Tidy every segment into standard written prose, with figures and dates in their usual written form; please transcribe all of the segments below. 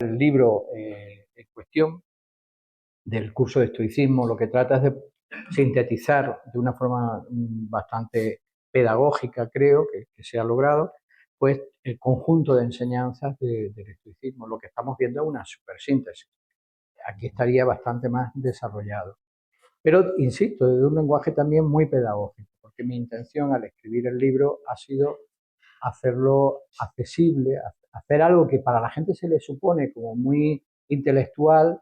El libro en cuestión del curso de estoicismo lo que trata es de sintetizar de una forma bastante pedagógica, creo que se ha logrado, pues el conjunto de enseñanzas del estoicismo. Lo que estamos viendo es una supersíntesis. Aquí estaría bastante más desarrollado. Pero, insisto, de un lenguaje también muy pedagógico, porque mi intención al escribir el libro ha sido hacerlo accesible, hacer algo que para la gente se le supone como muy intelectual,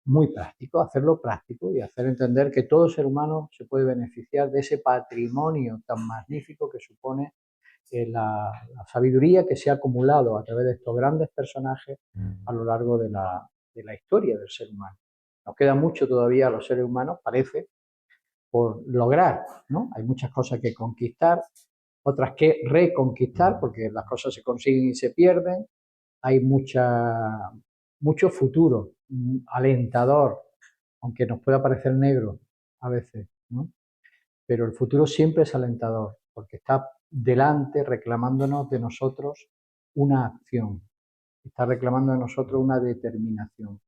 muy práctico, hacerlo práctico y hacer entender que todo ser humano se puede beneficiar de ese patrimonio tan magnífico que supone la sabiduría que se ha acumulado a través de estos grandes personajes a lo largo de la historia del ser humano. Nos queda mucho todavía a los seres humanos, parece, por lograr, ¿no? Hay muchas cosas que conquistar, otras que reconquistar, porque las cosas se consiguen y se pierden. Hay mucho futuro alentador, aunque nos pueda parecer negro a veces, ¿no? Pero el futuro siempre es alentador, porque está delante reclamándonos de nosotros una acción, está reclamando de nosotros una determinación.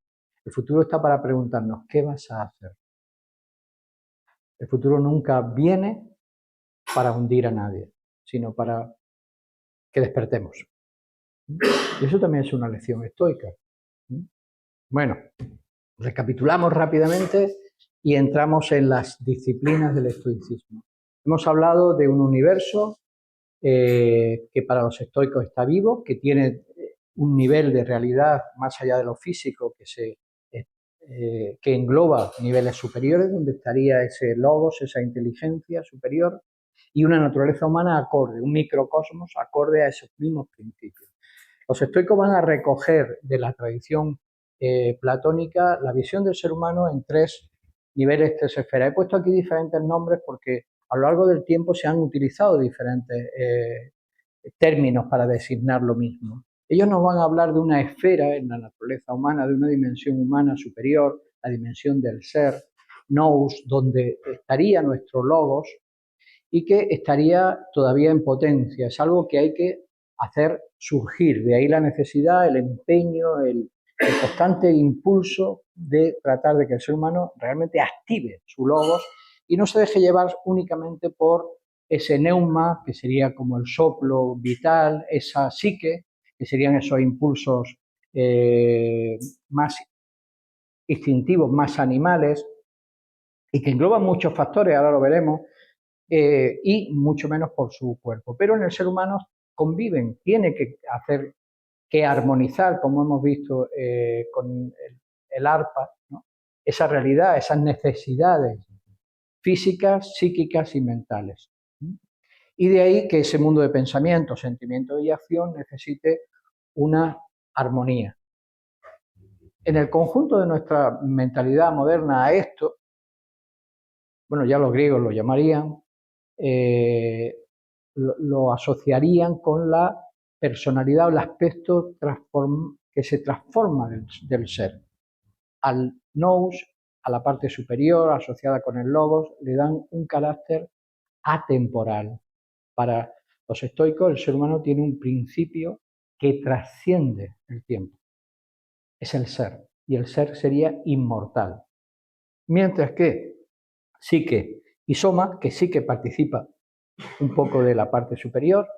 El futuro está para preguntarnos, ¿qué vas a hacer? El futuro nunca viene para hundir a nadie, sino para que despertemos. Y eso también es una lección estoica. Bueno, recapitulamos rápidamente y entramos en las disciplinas del estoicismo. Hemos hablado de un universo que para los estoicos está vivo, que tiene un nivel de realidad más allá de lo físico que engloba niveles superiores, donde estaría ese logos, esa inteligencia superior, y una naturaleza humana acorde, un microcosmos acorde a esos mismos principios. Los estoicos van a recoger de la tradición platónica la visión del ser humano en tres niveles, tres esferas. He puesto aquí diferentes nombres porque a lo largo del tiempo se han utilizado diferentes términos para designar lo mismo. Ellos nos van a hablar de una esfera en la naturaleza humana, de una dimensión humana superior, la dimensión del ser, nous, donde estaría nuestro logos y que estaría todavía en potencia. Es algo que hay que hacer surgir, de ahí la necesidad, el empeño, el constante impulso de tratar de que el ser humano realmente active su logos y no se deje llevar únicamente por ese neuma, que sería como el soplo vital, esa psique, que serían esos impulsos más instintivos, más animales, y que engloban muchos factores, ahora lo veremos, y mucho menos por su cuerpo. Pero en el ser humano conviven, tiene que armonizar, como hemos visto con el arpa, ¿no? Esa realidad, esas necesidades físicas, psíquicas y mentales. Y de ahí que ese mundo de pensamiento, sentimiento y acción necesite una armonía. En el conjunto de nuestra mentalidad moderna a esto, bueno, ya los griegos lo llamarían, lo asociarían con la personalidad o el aspecto que se transforma del ser. Al nous, a la parte superior asociada con el logos, le dan un carácter atemporal. Para los estoicos, el ser humano tiene un principio que trasciende el tiempo. Es el ser, y el ser sería inmortal. Mientras que psique y soma, que sí que participa un poco de la parte superior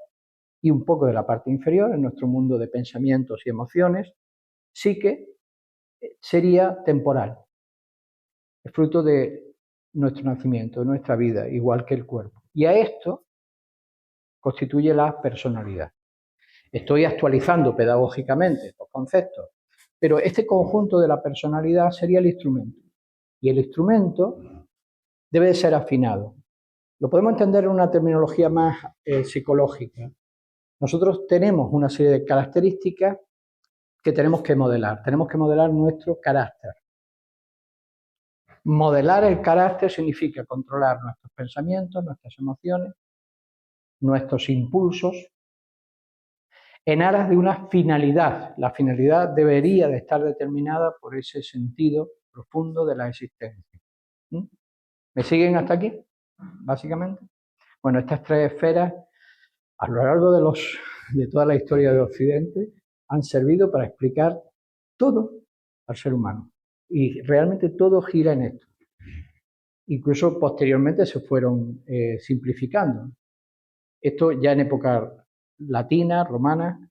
y un poco de la parte inferior en nuestro mundo de pensamientos y emociones, psique sería temporal, es fruto de nuestro nacimiento, de nuestra vida, igual que el cuerpo. Y a esto constituye la personalidad. Estoy actualizando pedagógicamente estos conceptos, pero este conjunto de la personalidad sería el instrumento. Y el instrumento debe de ser afinado. Lo podemos entender en una terminología más psicológica. Nosotros tenemos una serie de características que tenemos que modelar. Tenemos que modelar nuestro carácter. Modelar el carácter significa controlar nuestros pensamientos, nuestras emociones, nuestros impulsos, en aras de una finalidad. La finalidad debería de estar determinada por ese sentido profundo de la existencia. ¿Me siguen hasta aquí? Básicamente. Bueno, estas tres esferas, a lo largo de toda la historia de Occidente, han servido para explicar todo al ser humano. Y realmente todo gira en esto. Incluso posteriormente se fueron simplificando. Esto ya en época latina, romana,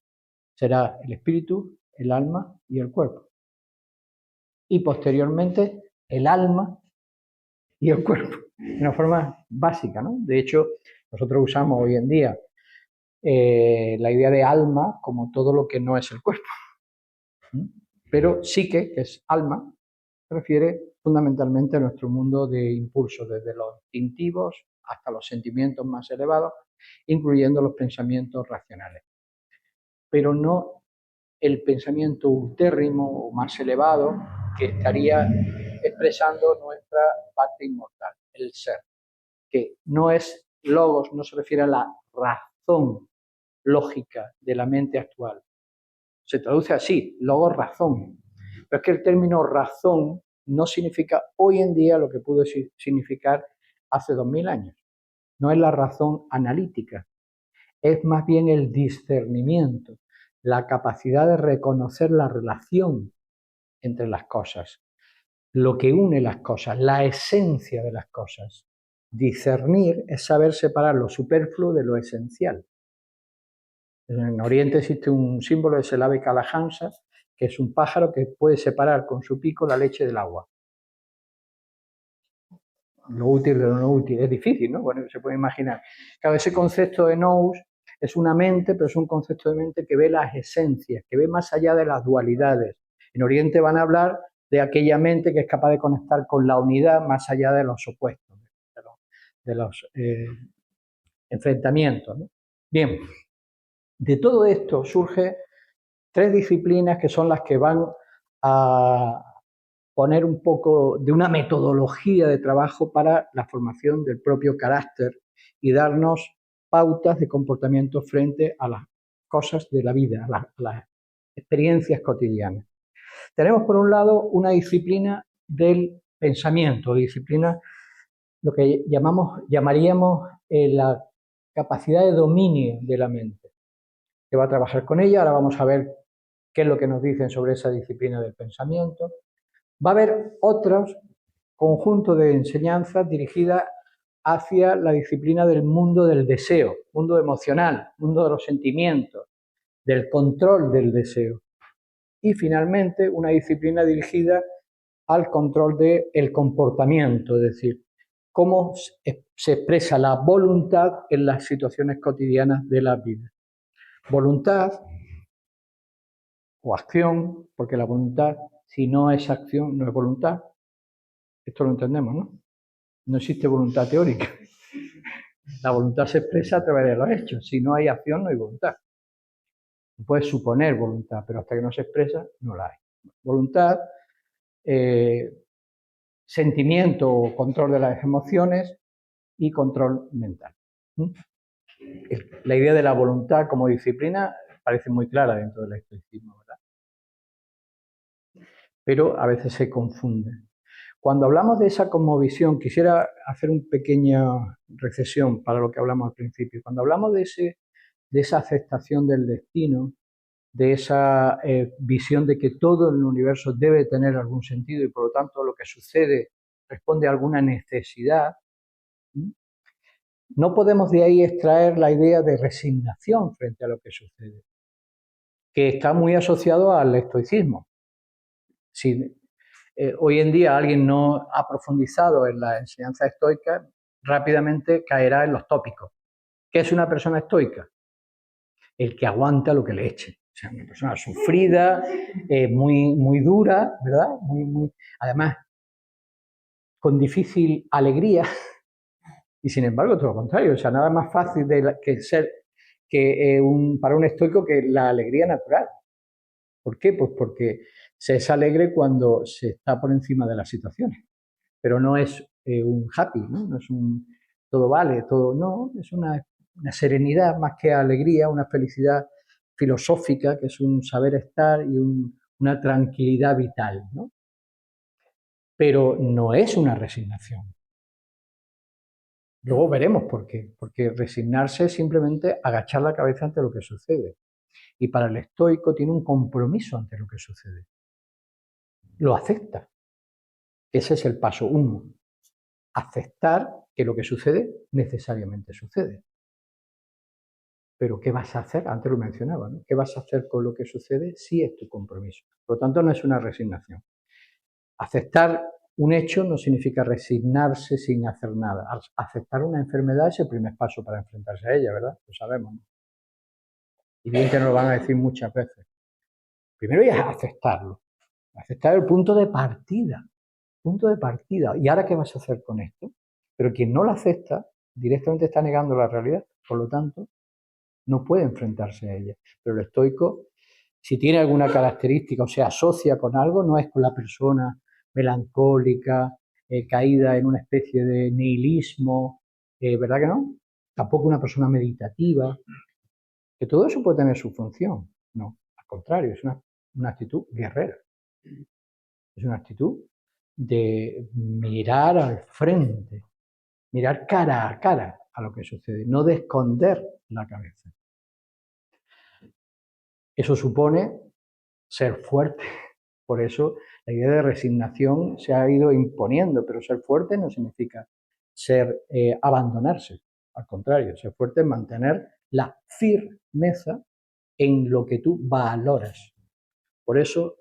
será el espíritu, el alma y el cuerpo. Y posteriormente el alma y el cuerpo, de una forma básica, ¿no? De hecho, nosotros usamos hoy en día la idea de alma como todo lo que no es el cuerpo. Pero psique, que es alma, se refiere fundamentalmente a nuestro mundo de impulsos, desde los instintivos hasta los sentimientos más elevados, incluyendo los pensamientos racionales. Pero no el pensamiento ultérrimo o más elevado que estaría expresando nuestra parte inmortal, el ser, que no es logos, no se refiere a la razón lógica de la mente actual. Se traduce así, logos razón. Pero es que el término razón no significa hoy en día lo que pudo significar hace 2000 años. No es la razón analítica, es más bien el discernimiento, la capacidad de reconocer la relación entre las cosas, lo que une las cosas, la esencia de las cosas. Discernir es saber separar lo superfluo de lo esencial. En Oriente existe un símbolo de Selave Kalahansa, que es un pájaro que puede separar con su pico la leche del agua. Lo útil de lo no útil. Es difícil, ¿no? Bueno, se puede imaginar. Claro, ese concepto de nous es una mente, pero es un concepto de mente que ve las esencias, que ve más allá de las dualidades. En Oriente van a hablar de aquella mente que es capaz de conectar con la unidad más allá de los opuestos, de los enfrentamientos, ¿no? Bien, de todo esto surge 3 disciplinas que son las que van a poner un poco de una metodología de trabajo para la formación del propio carácter y darnos pautas de comportamiento frente a las cosas de la vida, a las experiencias cotidianas. Tenemos por un lado una disciplina del pensamiento, disciplina lo que llamaríamos la capacidad de dominio de la mente, que va a trabajar con ella. Ahora vamos a ver qué es lo que nos dicen sobre esa disciplina del pensamiento. Va a haber otros conjuntos de enseñanzas dirigidas hacia la disciplina del mundo del deseo, mundo emocional, mundo de los sentimientos, del control del deseo. Y finalmente una disciplina dirigida al control del comportamiento, es decir, cómo se expresa la voluntad en las situaciones cotidianas de la vida. Voluntad o acción, porque la voluntad, si no es acción, no es voluntad. Esto lo entendemos, ¿no? No existe voluntad teórica. La voluntad se expresa a través de los hechos. Si no hay acción, no hay voluntad. Puedes suponer voluntad, pero hasta que no se expresa, no la hay. Voluntad, sentimiento o control de las emociones y control mental. La idea de la voluntad como disciplina parece muy clara dentro del estoicismo, ¿verdad? Pero a veces se confunde. Cuando hablamos de esa cosmovisión, quisiera hacer una pequeña recesión para lo que hablamos al principio. Cuando hablamos de esa aceptación del destino, de esa visión de que todo en el universo debe tener algún sentido y por lo tanto lo que sucede responde a alguna necesidad, no podemos de ahí extraer la idea de resignación frente a lo que sucede, que está muy asociado al estoicismo. Si hoy en día alguien no ha profundizado en la enseñanza estoica, rápidamente caerá en los tópicos. ¿Qué es una persona estoica? El que aguanta lo que le echen. O sea, una persona sufrida, muy, muy dura, ¿verdad? Además, con difícil alegría. Y sin embargo, todo lo contrario. O sea, nada más fácil para un estoico que la alegría natural. ¿Por qué? Pues porque se es alegre cuando se está por encima de las situaciones. Pero no es un happy, ¿no? No es un todo vale, todo no. Es una serenidad más que alegría, una felicidad filosófica, que es un saber estar y una tranquilidad vital, ¿no? Pero no es una resignación. Luego veremos por qué. Porque resignarse es simplemente agachar la cabeza ante lo que sucede. Y para el estoico tiene un compromiso ante lo que sucede. lo acepta. Ese es el paso 1. Aceptar que lo que sucede necesariamente sucede. Pero ¿qué vas a hacer? Antes lo mencionaba, ¿no? ¿Qué vas a hacer con lo que sucede? Sí es tu compromiso. Por lo tanto, no es una resignación. Aceptar un hecho no significa resignarse sin hacer nada. Aceptar una enfermedad es el primer paso para enfrentarse a ella, ¿verdad? Lo sabemos, ¿no? Y bien que nos lo van a decir muchas veces. Primero es aceptarlo. Aceptar el punto de partida. Punto de partida. ¿Y ahora qué vas a hacer con esto? Pero quien no lo acepta, directamente está negando la realidad. Por lo tanto, no puede enfrentarse a ella. Pero el estoico, si tiene alguna característica o se asocia con algo, no es con la persona melancólica, caída en una especie de nihilismo, ¿verdad que no? Tampoco una persona meditativa, que todo eso puede tener su función. No, al contrario, es una actitud guerrera. Es una actitud de mirar al frente, mirar cara a cara a lo que sucede, no de esconder la cabeza. Eso supone ser fuerte. Por eso la idea de resignación se ha ido imponiendo, pero ser fuerte no significa abandonarse. Al contrario, ser fuerte es mantener la firmeza en lo que tú valoras. Por eso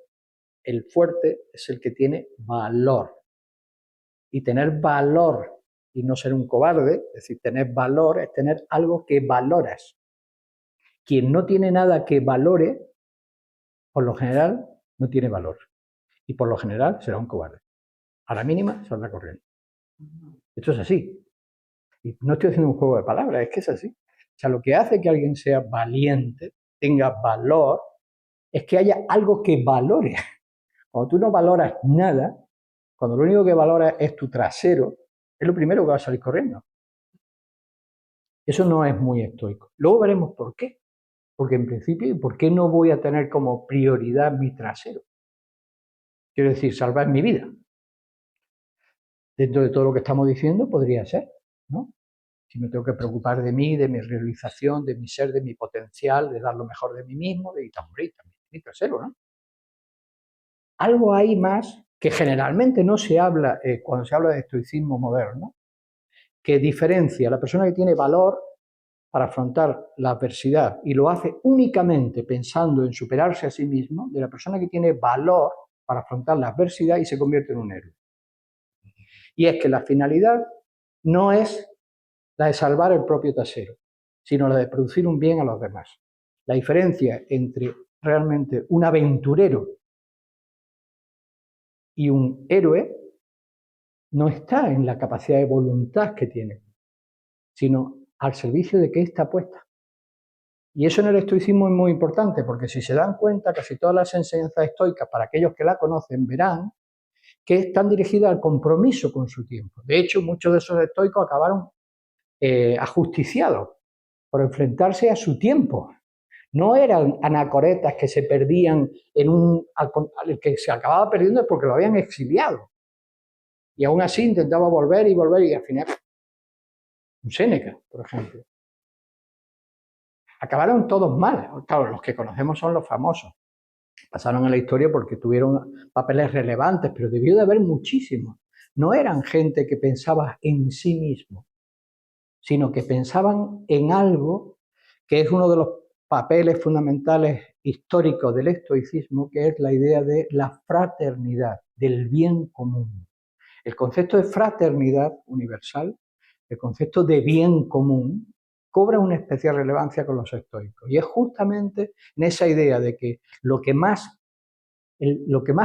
el fuerte es el que tiene valor. Y tener valor y no ser un cobarde, es decir, tener valor es tener algo que valoras. Quien no tiene nada que valore, por lo general, no tiene valor. Y por lo general será un cobarde. A la mínima saldrá corriendo. Esto es así. Y no estoy haciendo un juego de palabras, es que es así. O sea, lo que hace que alguien sea valiente, tenga valor, es que haya algo que valore. Cuando tú no valoras nada, cuando lo único que valoras es tu trasero, es lo primero que va a salir corriendo. Eso no es muy estoico. Luego veremos por qué. Porque en principio, ¿por qué no voy a tener como prioridad mi trasero? Quiero decir, salvar mi vida. Dentro de todo lo que estamos diciendo, podría ser, ¿no? Si me tengo que preocupar de mí, de mi realización, de mi ser, de mi potencial, de dar lo mejor de mí mismo, de morir también, mi trasero, ¿no? Algo hay más que generalmente no se habla cuando se habla de estoicismo moderno, que diferencia a la persona que tiene valor para afrontar la adversidad y lo hace únicamente pensando en superarse a sí mismo, de la persona que tiene valor para afrontar la adversidad y se convierte en un héroe. Y es que la finalidad no es la de salvar el propio trasero, sino la de producir un bien a los demás. La diferencia entre realmente un aventurero y un héroe no está en la capacidad de voluntad que tiene, sino al servicio de qué está puesta. Y eso en el estoicismo es muy importante, porque si se dan cuenta, casi todas las enseñanzas estoicas, para aquellos que la conocen, verán que están dirigidas al compromiso con su tiempo. De hecho, muchos de esos estoicos acabaron ajusticiados por enfrentarse a su tiempo. No eran anacoretas que se perdían el que se acababa perdiendo es porque lo habían exiliado. Y aún así intentaba volver y al final, un Séneca, por ejemplo. Acabaron todos mal. Claro, los que conocemos son los famosos. Pasaron a la historia porque tuvieron papeles relevantes, pero debió de haber muchísimos. No eran gente que pensaba en sí mismo, sino que pensaban en algo que es uno de los papeles fundamentales históricos del estoicismo, que es la idea de la fraternidad, del bien común. El concepto de fraternidad universal, el concepto de bien común, cobra una especial relevancia con los estoicos. Y es justamente en esa idea de que lo que más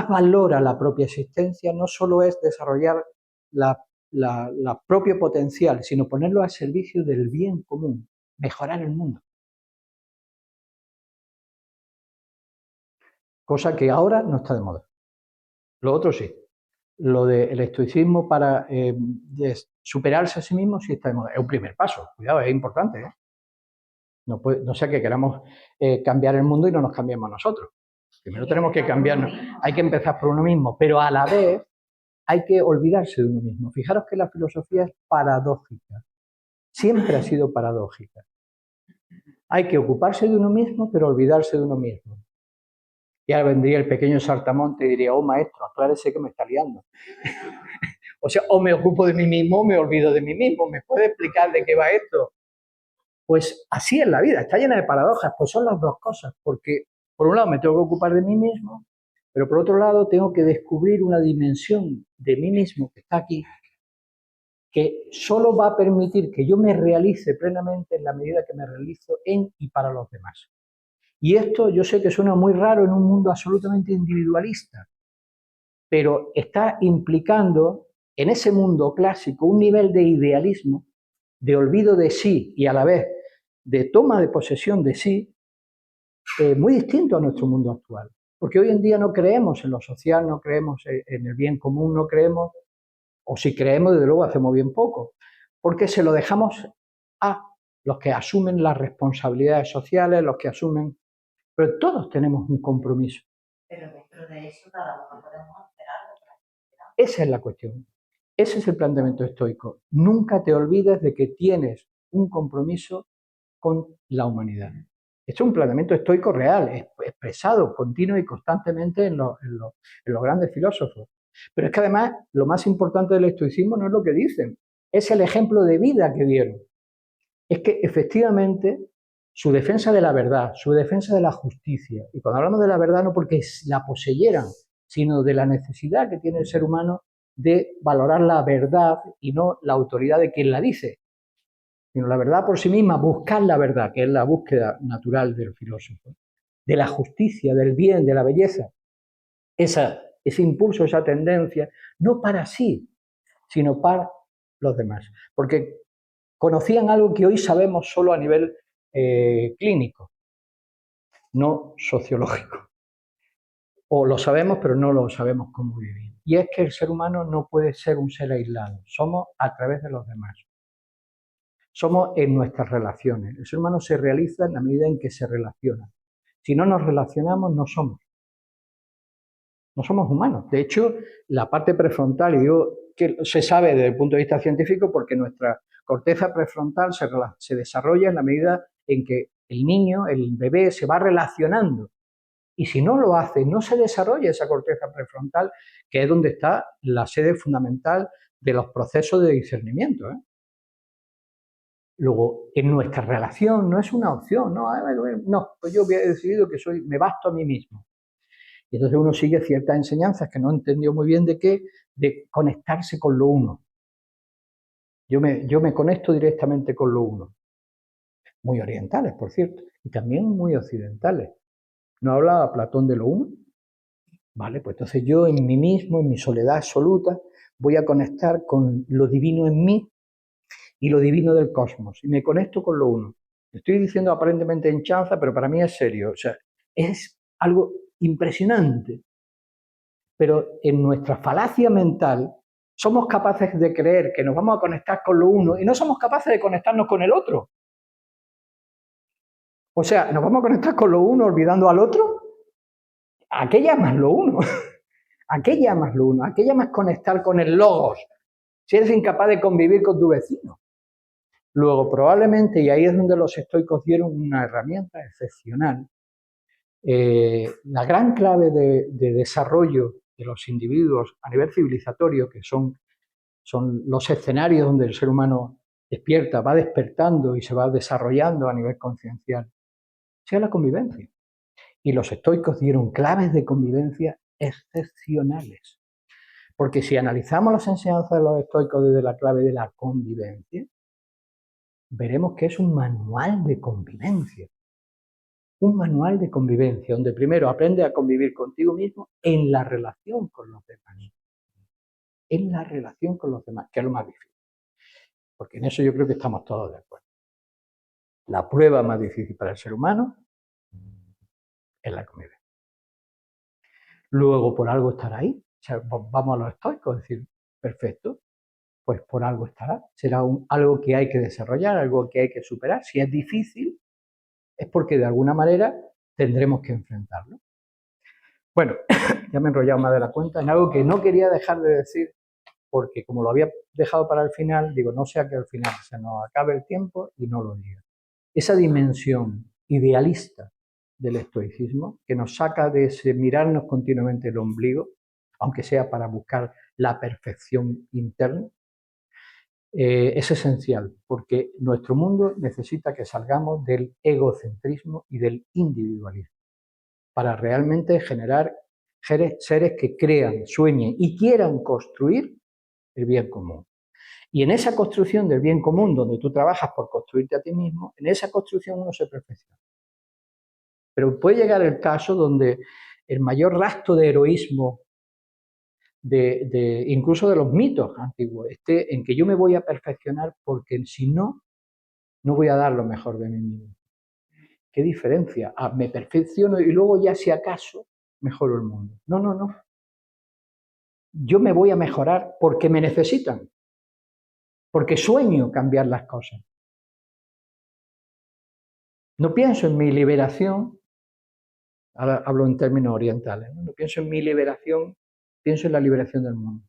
valora la propia existencia no solo es desarrollar la propio potencial, sino ponerlo al servicio del bien común, mejorar el mundo. Cosa que ahora no está de moda. Lo otro sí. Lo del estoicismo para superarse a sí mismo sí está de moda. Es un primer paso. Cuidado, es importante. No sea que queramos cambiar el mundo y no nos cambiemos nosotros. Primero tenemos que cambiarnos. Hay que empezar por uno mismo, pero a la vez hay que olvidarse de uno mismo. Fijaros que la filosofía es paradójica. Siempre ha sido paradójica. Hay que ocuparse de uno mismo, pero olvidarse de uno mismo. Y ahora vendría el pequeño saltamonte y diría, oh maestro, aclárese que me está liando. O sea, o me ocupo de mí mismo o me olvido de mí mismo. ¿Me puede explicar de qué va esto? Pues así es la vida, está llena de paradojas, pues son las dos cosas, porque por un lado me tengo que ocupar de mí mismo, pero por otro lado tengo que descubrir una dimensión de mí mismo que está aquí, que solo va a permitir que yo me realice plenamente en la medida que me realizo en y para los demás. Y esto yo sé que suena muy raro en un mundo absolutamente individualista, pero está implicando en ese mundo clásico un nivel de idealismo, de olvido de sí y a la vez de toma de posesión de sí, muy distinto a nuestro mundo actual. Porque hoy en día no creemos en lo social, no creemos en el bien común, no creemos, o si creemos, desde luego hacemos bien poco, porque se lo dejamos a los que asumen las responsabilidades sociales, los que asumen... Pero todos tenemos un compromiso. Pero dentro de eso cada uno podemos hacer algo. Esa es la cuestión. Ese es el planteamiento estoico. Nunca te olvides de que tienes un compromiso con la humanidad. Esto es un planteamiento estoico real, expresado continuo y constantemente en los grandes filósofos. Pero es que además lo más importante del estoicismo no es lo que dicen, es el ejemplo de vida que dieron. Es que efectivamente su defensa de la verdad, su defensa de la justicia, y cuando hablamos de la verdad no porque la poseyeran, sino de la necesidad que tiene el ser humano de valorar la verdad y no la autoridad de quien la dice, sino la verdad por sí misma, buscar la verdad, que es la búsqueda natural del filósofo, de la justicia, del bien, de la belleza. Ese impulso, esa tendencia, no para sí, sino para los demás. Porque conocían algo que hoy sabemos solo a nivel clínico, no sociológico. O lo sabemos, pero no lo sabemos cómo vivir. Y es que el ser humano no puede ser un ser aislado, somos a través de los demás. Somos en nuestras relaciones. El ser humano se realiza en la medida en que se relaciona. Si no nos relacionamos, no somos. No somos humanos. De hecho, la parte prefrontal, y digo que se sabe desde el punto de vista científico porque nuestra corteza prefrontal se desarrolla en la medida en que el niño, el bebé, se va relacionando. Y si no lo hace, no se desarrolla esa corteza prefrontal, que es donde está la sede fundamental de los procesos de discernimiento. Luego, en nuestra relación no es una opción, no, pues yo he decidido que me basto a mí mismo. Y entonces uno sigue ciertas enseñanzas que no entendió muy bien de qué, de conectarse con lo uno. Yo me conecto directamente con lo uno. Muy orientales, por cierto, y también muy occidentales. ¿No hablaba Platón de lo uno? Vale, pues entonces yo en mí mismo, en mi soledad absoluta, voy a conectar con lo divino en mí y lo divino del cosmos. Y me conecto con lo uno. Estoy diciendo aparentemente en chanza, pero para mí es serio. O sea, es algo impresionante. Pero en nuestra falacia mental somos capaces de creer que nos vamos a conectar con lo uno y no somos capaces de conectarnos con el otro. O sea, nos vamos a conectar con lo uno olvidando al otro. ¿A qué llamas lo uno? ¿A qué llamas lo uno? ¿A qué llamas conectar con el logos? Si eres incapaz de convivir con tu vecino. Luego, probablemente, y ahí es donde los estoicos dieron una herramienta excepcional, la gran clave de desarrollo de los individuos a nivel civilizatorio, que son los escenarios donde el ser humano despierta, va despertando y se va desarrollando a nivel conciencial, sea la convivencia. Y los estoicos dieron claves de convivencia excepcionales. Porque si analizamos las enseñanzas de los estoicos desde la clave de la convivencia, veremos que es un manual de convivencia. Un manual de convivencia, donde primero aprende a convivir contigo mismo en la relación con los demás. En la relación con los demás, que es lo más difícil. Porque en eso yo creo que estamos todos de acuerdo. La prueba más difícil para el ser humano es la convivencia. Luego, por algo estará ahí. O sea, vamos a los estoicos, es decir, perfecto, pues por algo estará. Será algo que hay que desarrollar, algo que hay que superar. Si es difícil, es porque de alguna manera tendremos que enfrentarlo. Bueno, ya me he enrollado más de la cuenta en algo que no quería dejar de decir, porque como lo había dejado para el final, digo, no sea que al final se nos acabe el tiempo y no lo diga. Esa dimensión idealista del estoicismo, que nos saca de ese mirarnos continuamente el ombligo, aunque sea para buscar la perfección interna, es esencial, porque nuestro mundo necesita que salgamos del egocentrismo y del individualismo, para realmente generar seres que crean, sueñen y quieran construir el bien común. Y en esa construcción del bien común, donde tú trabajas por construirte a ti mismo, en esa construcción uno se perfecciona. Pero puede llegar el caso donde el mayor rastro de heroísmo, incluso de los mitos antiguos, esté en que yo me voy a perfeccionar porque si no, no voy a dar lo mejor de mí mismo. ¿Qué diferencia? Me perfecciono y luego ya si acaso mejoro el mundo. No, no, no. Yo me voy a mejorar porque me necesitan, porque sueño cambiar las cosas. No pienso en mi liberación, ahora hablo en términos orientales, no pienso en mi liberación, pienso en la liberación del mundo.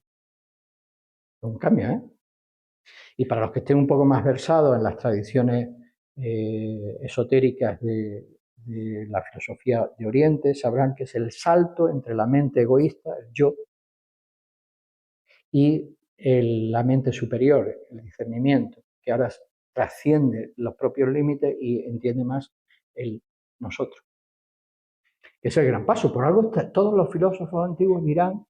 Es un cambio, ¿eh? Y para los que estén un poco más versados en las tradiciones esotéricas de la filosofía de Oriente, sabrán que es el salto entre la mente egoísta, el yo, y la mente superior, el discernimiento, que ahora trasciende los propios límites y entiende más el nosotros. Es el gran paso. Por algo todos los filósofos antiguos dirán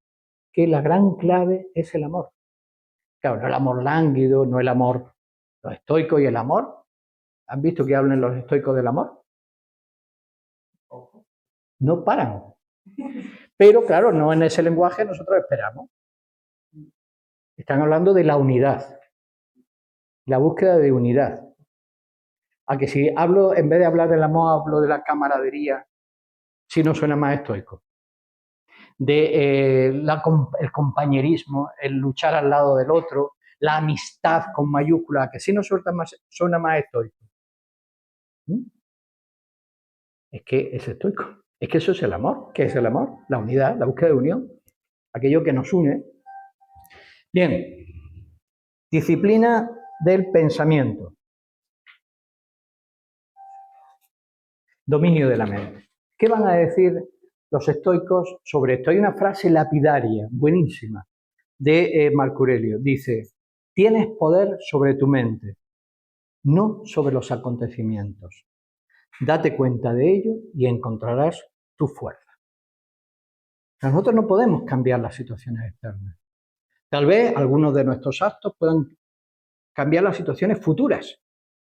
que la gran clave es el amor. Claro, no el amor lánguido, no el amor, los estoicos y el amor. ¿Han visto que hablan los estoicos del amor? No paran. Pero claro, no en ese lenguaje nosotros esperamos. Están hablando de la unidad, la búsqueda de unidad. A que si hablo, en vez de hablar del amor, hablo de la camaradería, si no suena más estoico. De el compañerismo, el luchar al lado del otro, la amistad con mayúscula, que si no suena más estoico. Es que es estoico. Es que eso es el amor. ¿Qué es el amor? La unidad, la búsqueda de unión, aquello que nos une. Bien, disciplina del pensamiento. Dominio de la mente. ¿Qué van a decir los estoicos sobre esto? Hay una frase lapidaria, buenísima, de Marco Aurelio. Dice, tienes poder sobre tu mente, no sobre los acontecimientos. Date cuenta de ello y encontrarás tu fuerza. Nosotros no podemos cambiar las situaciones externas. Tal vez algunos de nuestros actos puedan cambiar las situaciones futuras,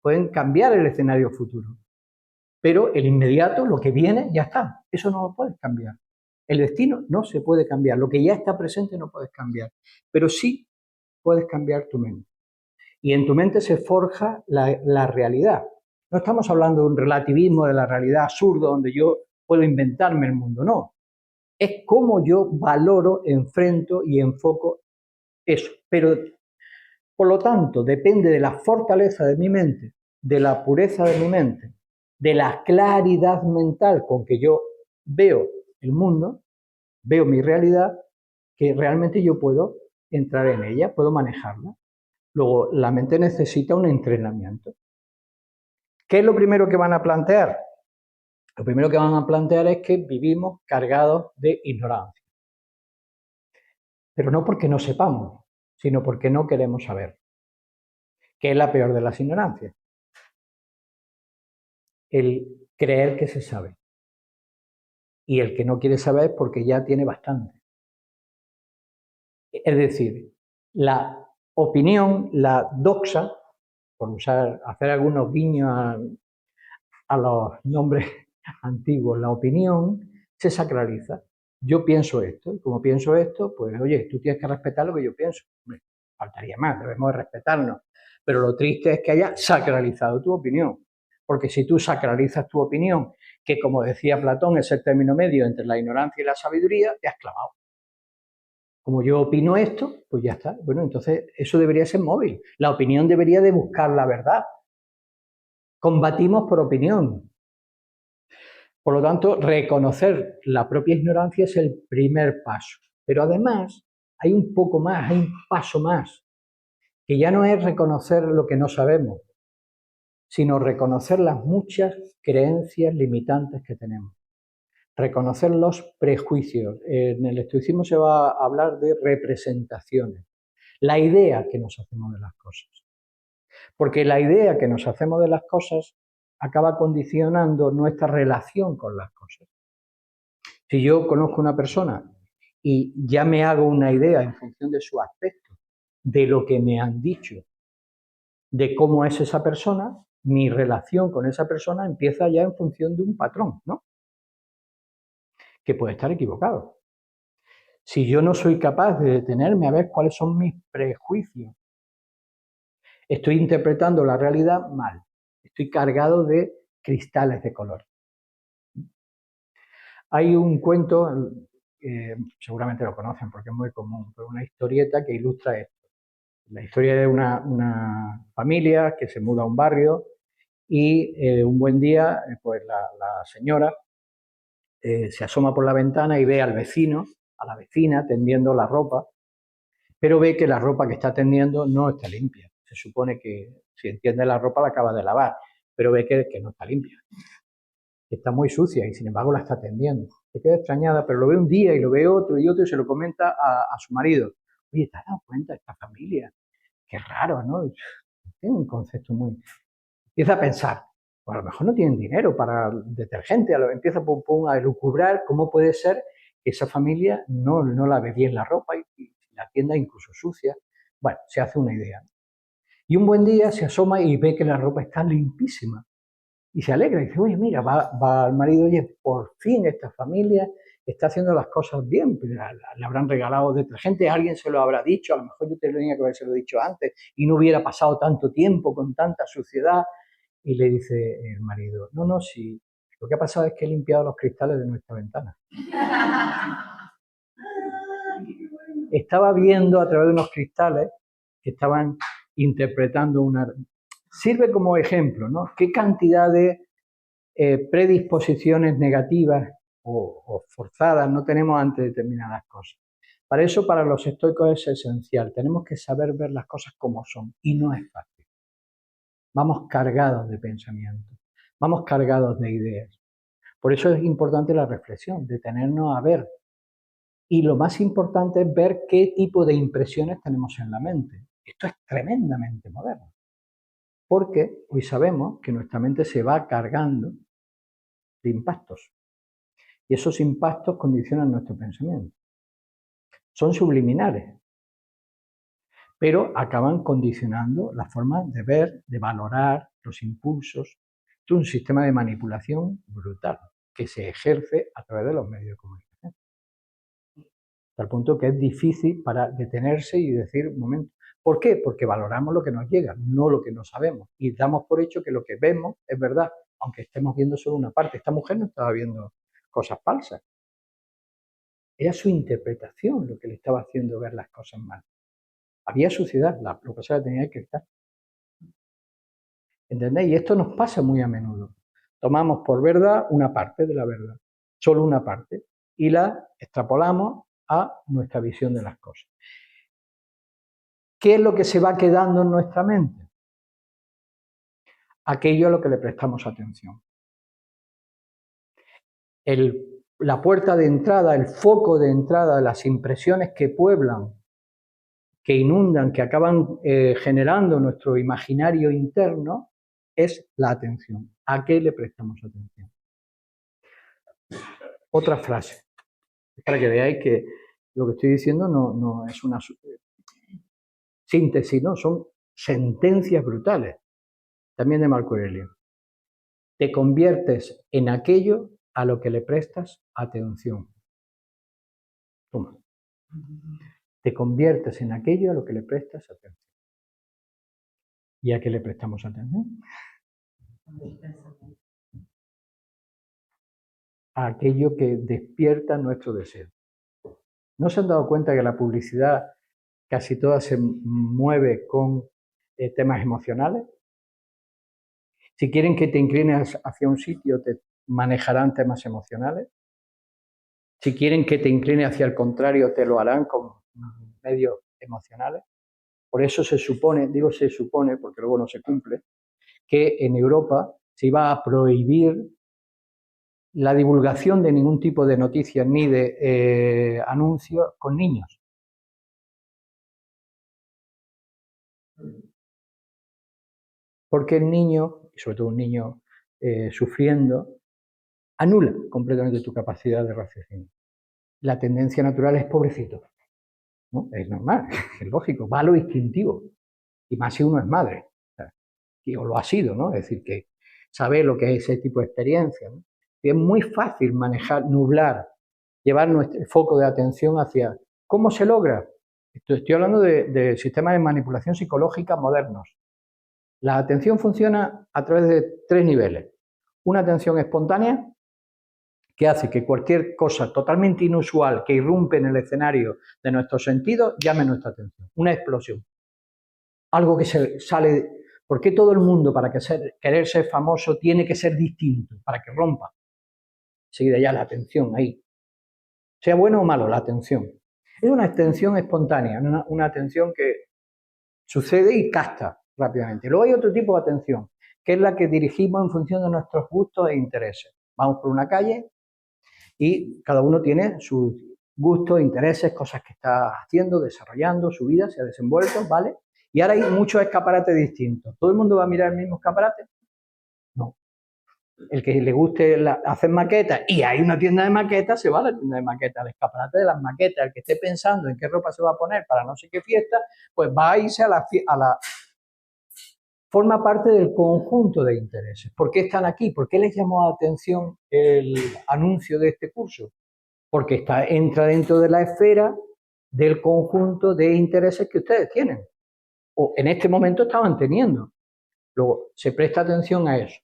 pueden cambiar el escenario futuro. Pero el inmediato, lo que viene, ya está. Eso no lo puedes cambiar. El destino no se puede cambiar. Lo que ya está presente no puedes cambiar. Pero sí puedes cambiar tu mente. Y en tu mente se forja la realidad. No estamos hablando de un relativismo de la realidad absurdo donde yo puedo inventarme el mundo. No. Es cómo yo valoro, enfrento y enfoco eso. Pero, por lo tanto, depende de la fortaleza de mi mente, de la pureza de mi mente, de la claridad mental con que yo veo el mundo, veo mi realidad, que realmente yo puedo entrar en ella, puedo manejarla. Luego, la mente necesita un entrenamiento. ¿Qué es lo primero que van a plantear? Lo primero que van a plantear es que vivimos cargados de ignorancia. Pero no porque no sepamos, sino porque no queremos saber. ¿Qué es la peor de las ignorancias? El creer que se sabe. Y el que no quiere saber porque ya tiene bastante. Es decir, la opinión, la doxa, por hacer algunos guiños a los nombres antiguos, la opinión se sacraliza. Yo pienso esto, y como pienso esto, pues oye, tú tienes que respetar lo que yo pienso. Hombre, faltaría más, debemos de respetarnos. Pero lo triste es que haya sacralizado tu opinión. Porque si tú sacralizas tu opinión, que como decía Platón es el término medio entre la ignorancia y la sabiduría, te has clavado. Como yo opino esto, pues ya está. Bueno, entonces eso debería ser móvil. La opinión debería de buscar la verdad. Combatimos por opinión. Por lo tanto, reconocer la propia ignorancia es el primer paso. Pero además, hay un poco más, hay un paso más, que ya no es reconocer lo que no sabemos, sino reconocer las muchas creencias limitantes que tenemos, reconocer los prejuicios. En el estoicismo se va a hablar de representaciones, la idea que nos hacemos de las cosas. Porque la idea que nos hacemos de las cosas acaba condicionando nuestra relación con las cosas. Si yo conozco a una persona y ya me hago una idea en función de su aspecto, de lo que me han dicho, de cómo es esa persona, mi relación con esa persona empieza ya en función de un patrón, ¿no? Que puede estar equivocado. Si yo no soy capaz de detenerme a ver cuáles son mis prejuicios, estoy interpretando la realidad mal. Estoy cargado de cristales de color. Hay un cuento, seguramente lo conocen porque es muy común, pero una historieta que ilustra esto. La historia de una familia que se muda a un barrio y un buen día pues la señora se asoma por la ventana y ve al vecino, a la vecina tendiendo la ropa, pero ve que la ropa que está tendiendo no está limpia. Se supone que si entiende la ropa la acaba de lavar, pero ve que no está limpia. Está muy sucia y sin embargo la está tendiendo. Se queda extrañada, pero lo ve un día y lo ve otro y otro y se lo comenta a su marido. Oye, ¿te has dado cuenta de esta familia? Qué raro, ¿no? Tiene un concepto muy... Empieza a pensar, pues a lo mejor no tienen dinero para detergente, empieza a elucubrar cómo puede ser que esa familia no la ve bien la ropa y la tienda incluso sucia. Bueno, se hace una idea. Y un buen día se asoma y ve que la ropa está limpísima. Y se alegra y dice, oye, mira, va al marido, oye, por fin esta familia está haciendo las cosas bien, le habrán regalado detergente, alguien se lo habrá dicho, a lo mejor yo tenía que haberse lo dicho antes y no hubiera pasado tanto tiempo con tanta suciedad. Y le dice el marido, no, sí, lo que ha pasado es que he limpiado los cristales de nuestra ventana. Estaba viendo a través de unos cristales que estaban interpretando una... Sirve como ejemplo, ¿no? ¿Qué cantidad de predisposiciones negativas o forzadas no tenemos ante determinadas cosas? Para eso, para los estoicos es esencial. Tenemos que saber ver las cosas como son y no es fácil. Vamos cargados de pensamientos, vamos cargados de ideas. Por eso es importante la reflexión, detenernos a ver. Y lo más importante es ver qué tipo de impresiones tenemos en la mente. Esto es tremendamente moderno. Porque hoy sabemos que nuestra mente se va cargando de impactos. Y esos impactos condicionan nuestro pensamiento. Son subliminales, pero acaban condicionando la forma de ver, de valorar los impulsos. Es un sistema de manipulación brutal que se ejerce a través de los medios de comunicación. Hasta el punto que es difícil para detenerse y decir, un momento, ¿por qué? Porque valoramos lo que nos llega, no lo que no sabemos. Y damos por hecho que lo que vemos es verdad, aunque estemos viendo solo una parte. Esta mujer no estaba viendo cosas falsas. Era su interpretación lo que le estaba haciendo ver las cosas mal. Había suciedad, lo que se tenía que estar. ¿Entendéis? Y esto nos pasa muy a menudo. Tomamos por verdad una parte de la verdad, solo una parte, y la extrapolamos a nuestra visión de las cosas. ¿Qué es lo que se va quedando en nuestra mente? Aquello a lo que le prestamos atención. La puerta de entrada, el foco de entrada de las impresiones que pueblan, que inundan, que acaban generando nuestro imaginario interno, es la atención. ¿A qué le prestamos atención? Otra frase, para que veáis que lo que estoy diciendo no es una síntesis, ¿no? Son sentencias brutales, también de Marco Aurelio. Te conviertes en aquello a lo que le prestas atención. Toma. Te conviertes en aquello a lo que le prestas atención. ¿Y a qué le prestamos atención? A aquello que despierta nuestro deseo. ¿No se han dado cuenta que la publicidad casi toda se mueve con temas emocionales? Si quieren que te inclines hacia un sitio, te manejarán temas emocionales. Si quieren que te inclines hacia el contrario, te lo harán con medios emocionales. Por eso se supone, digo se supone porque luego no se cumple, que en Europa se iba a prohibir la divulgación de ningún tipo de noticias ni de anuncios con niños. Porque el niño, y sobre todo un niño sufriendo, anula completamente tu capacidad de raciocinio. La tendencia natural es pobrecito, ¿no? Es normal, es lógico, va a lo instintivo, y más si uno es madre, o lo ha sido, ¿no? Es decir, que sabe lo que es ese tipo de experiencia, ¿no? Y es muy fácil manejar, nublar, llevar nuestro foco de atención hacia... ¿Cómo se logra? Estoy hablando de sistemas de manipulación psicológica modernos. La atención funciona a través de 3 niveles. Una atención espontánea, que hace que cualquier cosa totalmente inusual que irrumpe en el escenario de nuestros sentidos llame nuestra atención. Una explosión. Algo que se sale... ¿Por qué todo el mundo, para querer ser famoso, tiene que ser distinto? Para que rompa. Enseguida ya la atención ahí. Sea bueno o malo, la atención. Es una atención espontánea, una atención que sucede y capta rápidamente. Luego hay otro tipo de atención, que es la que dirigimos en función de nuestros gustos e intereses. Vamos por una calle y cada uno tiene sus gustos, intereses, cosas que está haciendo, desarrollando, su vida, se ha desenvuelto, ¿vale? Y ahora hay muchos escaparates distintos. ¿Todo el mundo va a mirar el mismo escaparate? No. El que le guste hacer maquetas y hay una tienda de maquetas, se va a la tienda de maquetas, al escaparate de las maquetas. El que esté pensando en qué ropa se va a poner para no sé qué fiesta, pues va a irse a la... Forma parte del conjunto de intereses. ¿Por qué están aquí? ¿Por qué les llamó la atención el anuncio de este curso? Porque entra dentro de la esfera del conjunto de intereses que ustedes tienen, o en este momento estaban teniendo. Luego, se presta atención a eso.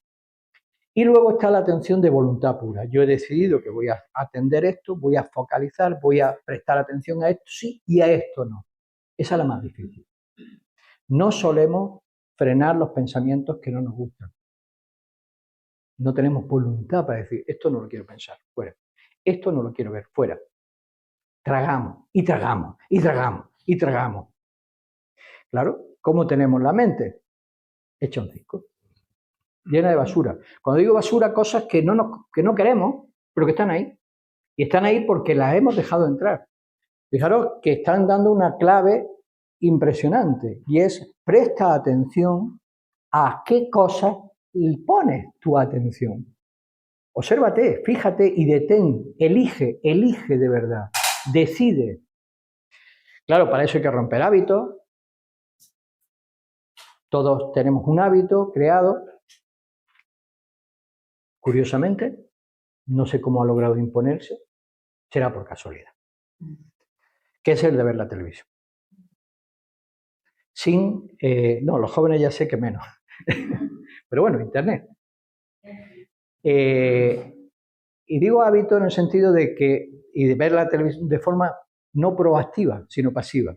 Y luego está la atención de voluntad pura. Yo he decidido que voy a atender esto, voy a focalizar, voy a prestar atención a esto sí y a esto no. Esa es la más difícil. No solemos frenar los pensamientos que no nos gustan. No tenemos voluntad para decir, esto no lo quiero pensar, fuera. Esto no lo quiero ver, fuera. Tragamos, y tragamos, y tragamos, y tragamos. Claro, ¿cómo tenemos la mente? Hecha un disco, llena de basura. Cuando digo basura, cosas que no queremos, pero que están ahí. Y están ahí porque las hemos dejado entrar. Fijaros que están dando una clave impresionante, y es presta atención a qué cosas pones tu atención. Obsérvate, fíjate y detén, elige de verdad, decide. Claro, para eso hay que romper hábitos. Todos tenemos un hábito creado. Curiosamente, no sé cómo ha logrado imponerse, será por casualidad. ¿Qué es el de ver la televisión? No, los jóvenes ya sé que menos. Pero bueno, Internet. Y digo hábito en el sentido de que, y de ver la televisión de forma no proactiva, sino pasiva.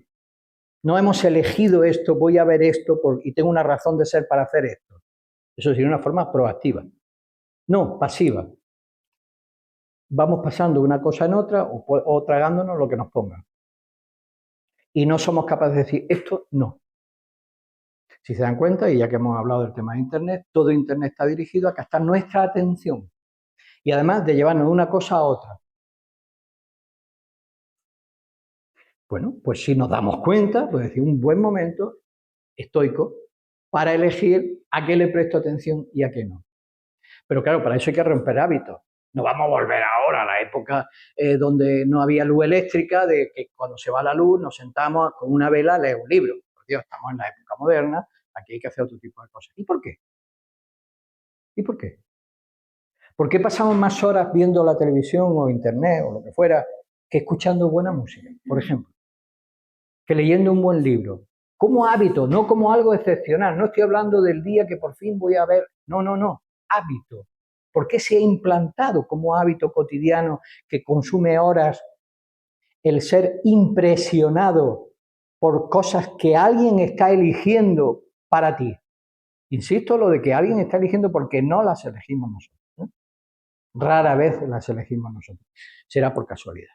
No hemos elegido esto, voy a ver esto y tengo una razón de ser para hacer esto. Eso sería una forma proactiva. No, pasiva. Vamos pasando de una cosa en otra o tragándonos lo que nos pongan. Y no somos capaces de decir, esto no. Si se dan cuenta, y ya que hemos hablado del tema de Internet, todo Internet está dirigido a captar nuestra atención. Y además de llevarnos de una cosa a otra. Bueno, pues si nos damos cuenta, pues decir, un buen momento estoico para elegir a qué le presto atención y a qué no. Pero claro, para eso hay que romper hábitos. No vamos a volver ahora a la época donde no había luz eléctrica, de que cuando se va la luz nos sentamos con una vela a leer un libro. Por Dios, estamos en la época moderna, aquí hay que hacer otro tipo de cosas. ¿Y por qué? ¿Y por qué? ¿Por qué pasamos más horas viendo la televisión o internet o lo que fuera que escuchando buena música, por ejemplo? Que leyendo un buen libro. Como hábito, no como algo excepcional. No estoy hablando del día que por fin voy a ver. No, no, no. Hábito. ¿Por qué se ha implantado como hábito cotidiano que consume horas el ser impresionado por cosas que alguien está eligiendo para ti? Insisto, lo de que alguien está eligiendo porque no las elegimos nosotros, ¿no? Rara vez las elegimos nosotros. Será por casualidad.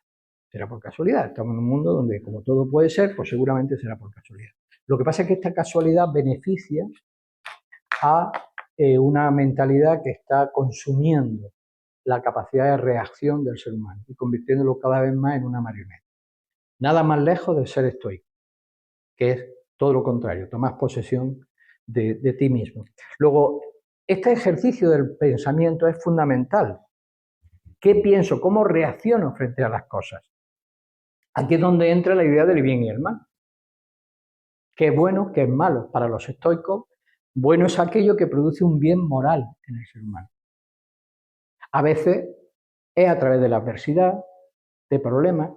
Será por casualidad. Estamos en un mundo donde, como todo puede ser, pues seguramente será por casualidad. Lo que pasa es que esta casualidad beneficia a una mentalidad que está consumiendo la capacidad de reacción del ser humano y convirtiéndolo cada vez más en una marioneta. Nada más lejos de ser estoico, que es todo lo contrario, tomar posesión de ti mismo. Luego, este ejercicio del pensamiento es fundamental. ¿Qué pienso? ¿Cómo reacciono frente a las cosas? Aquí es donde entra la idea del bien y el mal. ¿Qué es bueno? ¿Qué es malo? Para los estoicos, bueno es aquello que produce un bien moral en el ser humano. A veces es a través de la adversidad, de problemas,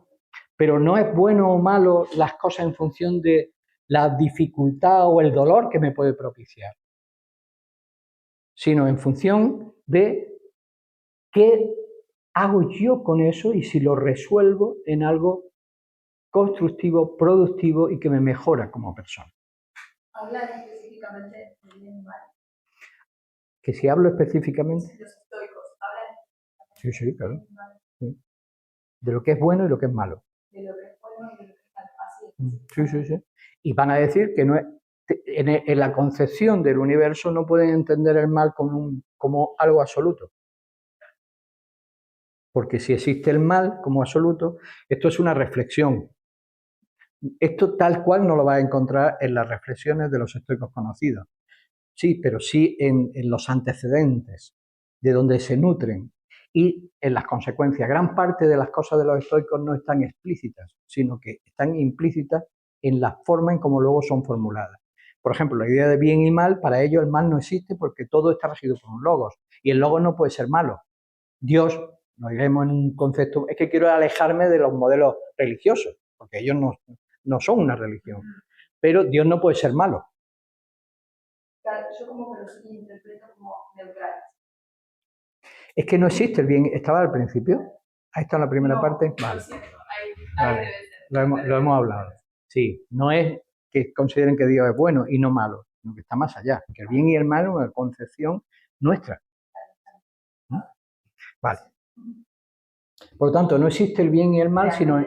pero no es bueno o malo las cosas en función de la dificultad o el dolor que me puede propiciar, sino en función de qué hago yo con eso y si lo resuelvo en algo constructivo, productivo y que me mejora como persona. ¿Hablas específicamente del bien y mal? Que si hablo específicamente... Los estoicos hablan... Sí, claro. Sí. De lo que es bueno y lo que es malo. De lo que es bueno y de lo que es malo. Así es. Sí. Y van a decir que no es, en la concepción del universo no pueden entender el mal como algo absoluto. Porque si existe el mal como absoluto, esto es una reflexión. Esto tal cual no lo vas a encontrar en las reflexiones de los estoicos conocidos. Sí, pero sí en los antecedentes, de donde se nutren, y en las consecuencias. Gran parte de las cosas de los estoicos no están explícitas, sino que están implícitas en la forma en cómo luego son formuladas. Por ejemplo, la idea de bien y mal, para ellos el mal no existe porque todo está regido por un logos, y el logos no puede ser malo. Dios, nos iremos en un concepto, es que quiero alejarme de los modelos religiosos, porque ellos no son una religión, pero Dios no puede ser malo. Yo como que los interpreto como neutrales. Es que no existe el bien. ¿Estaba al principio? Ahí está en la primera parte. Vale. Vale. Lo hemos hablado. Sí, no es que consideren que Dios es bueno y no malo, sino que está más allá. Que el bien y el mal es una concepción nuestra. ¿Mm? Vale. Por lo tanto, no existe el bien y el mal, sino...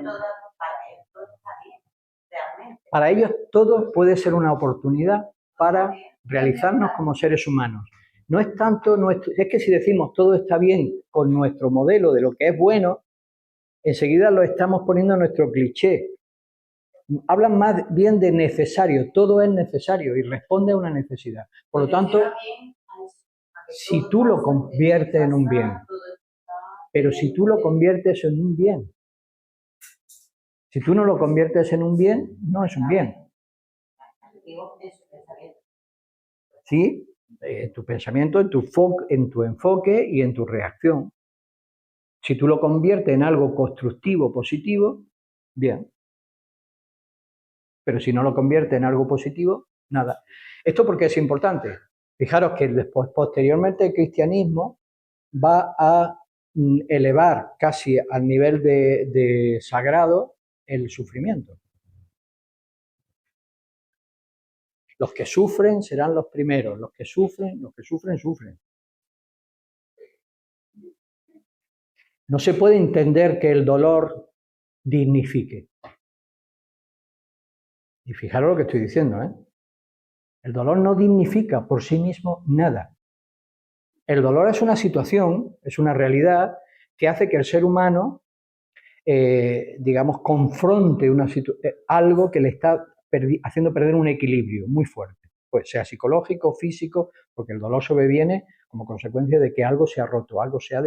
Para ellos todo puede ser una oportunidad para realizarnos como seres humanos. No es tanto es que si decimos todo está bien con nuestro modelo de lo que es bueno, enseguida lo estamos poniendo en nuestro cliché. Hablan más bien de necesario, todo es necesario y responde a una necesidad. Por lo tanto, si tú lo conviertes en un bien, pero si tú lo conviertes en un bien, si tú no lo conviertes en un bien, no es un bien. ¿Sí? Tu pensamiento, en tu enfoque y en tu reacción. Si tú lo conviertes en algo constructivo, positivo, bien. Pero si no lo conviertes en algo positivo, nada. ¿Esto por qué es importante? Fijaros que después, posteriormente el cristianismo va a elevar casi al nivel de sagrado el sufrimiento. Los que sufren serán los primeros, los que sufren, sufren. No se puede entender que el dolor dignifique. Y fijaros lo que estoy diciendo, ¿eh? El dolor no dignifica por sí mismo nada. El dolor es una situación, es una realidad que hace que el ser humano, digamos, confronte algo que le está haciendo perder un equilibrio muy fuerte, pues sea psicológico, físico, porque el dolor sobreviene como consecuencia de que algo se ha roto, algo se ha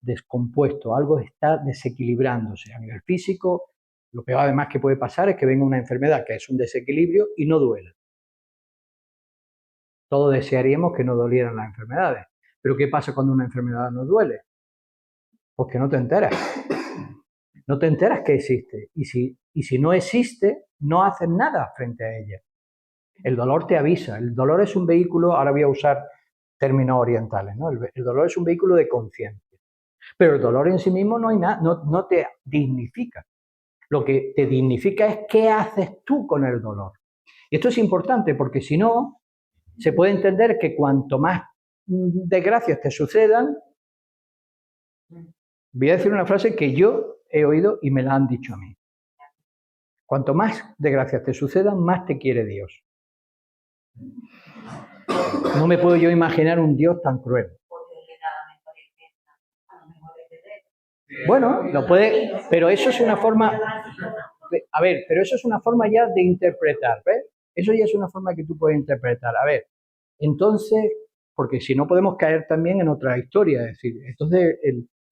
descompuesto, algo está desequilibrándose a nivel físico. Lo peor además que puede pasar es que venga una enfermedad que es un desequilibrio y no duela. Todos desearíamos que no dolieran las enfermedades. Pero ¿qué pasa cuando una enfermedad no duele? Pues que no te enteras. No te enteras que existe. Y si no existe, no haces nada frente a ella. El dolor te avisa. El dolor es un vehículo, ahora voy a usar términos orientales, ¿no? El dolor es un vehículo de conciencia. Pero el dolor en sí mismo no te dignifica. Lo que te dignifica es qué haces tú con el dolor. Y esto es importante porque si no, se puede entender que cuanto más desgracias te sucedan, voy a decir una frase que yo he oído y me la han dicho a mí. Cuanto más desgracias te sucedan, más te quiere Dios. No me puedo yo imaginar un Dios tan cruel. Porque le da la mejor riqueza, a lo mejor es de Bueno, lo puede, pero eso es una forma, a ver, pero eso es una forma ya de interpretar, ¿ves? Eso ya es una forma que tú puedes interpretar. A ver, entonces, porque si no podemos caer también en otra historia, es decir, entonces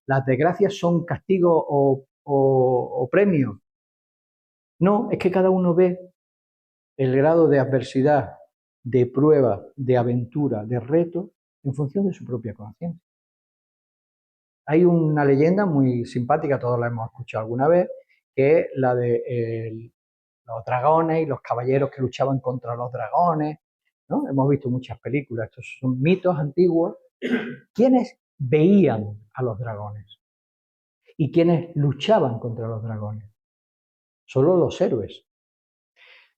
las desgracias son castigo o premio. No, es que cada uno ve el grado de adversidad, de prueba, de aventura, de reto, en función de su propia conciencia. Hay una leyenda muy simpática, todos la hemos escuchado alguna vez, que es la de los dragones y los caballeros que luchaban contra los dragones, ¿no? Hemos visto muchas películas, estos son mitos antiguos. ¿Quiénes veían a los dragones? ¿Y quiénes luchaban contra los dragones? Solo los héroes.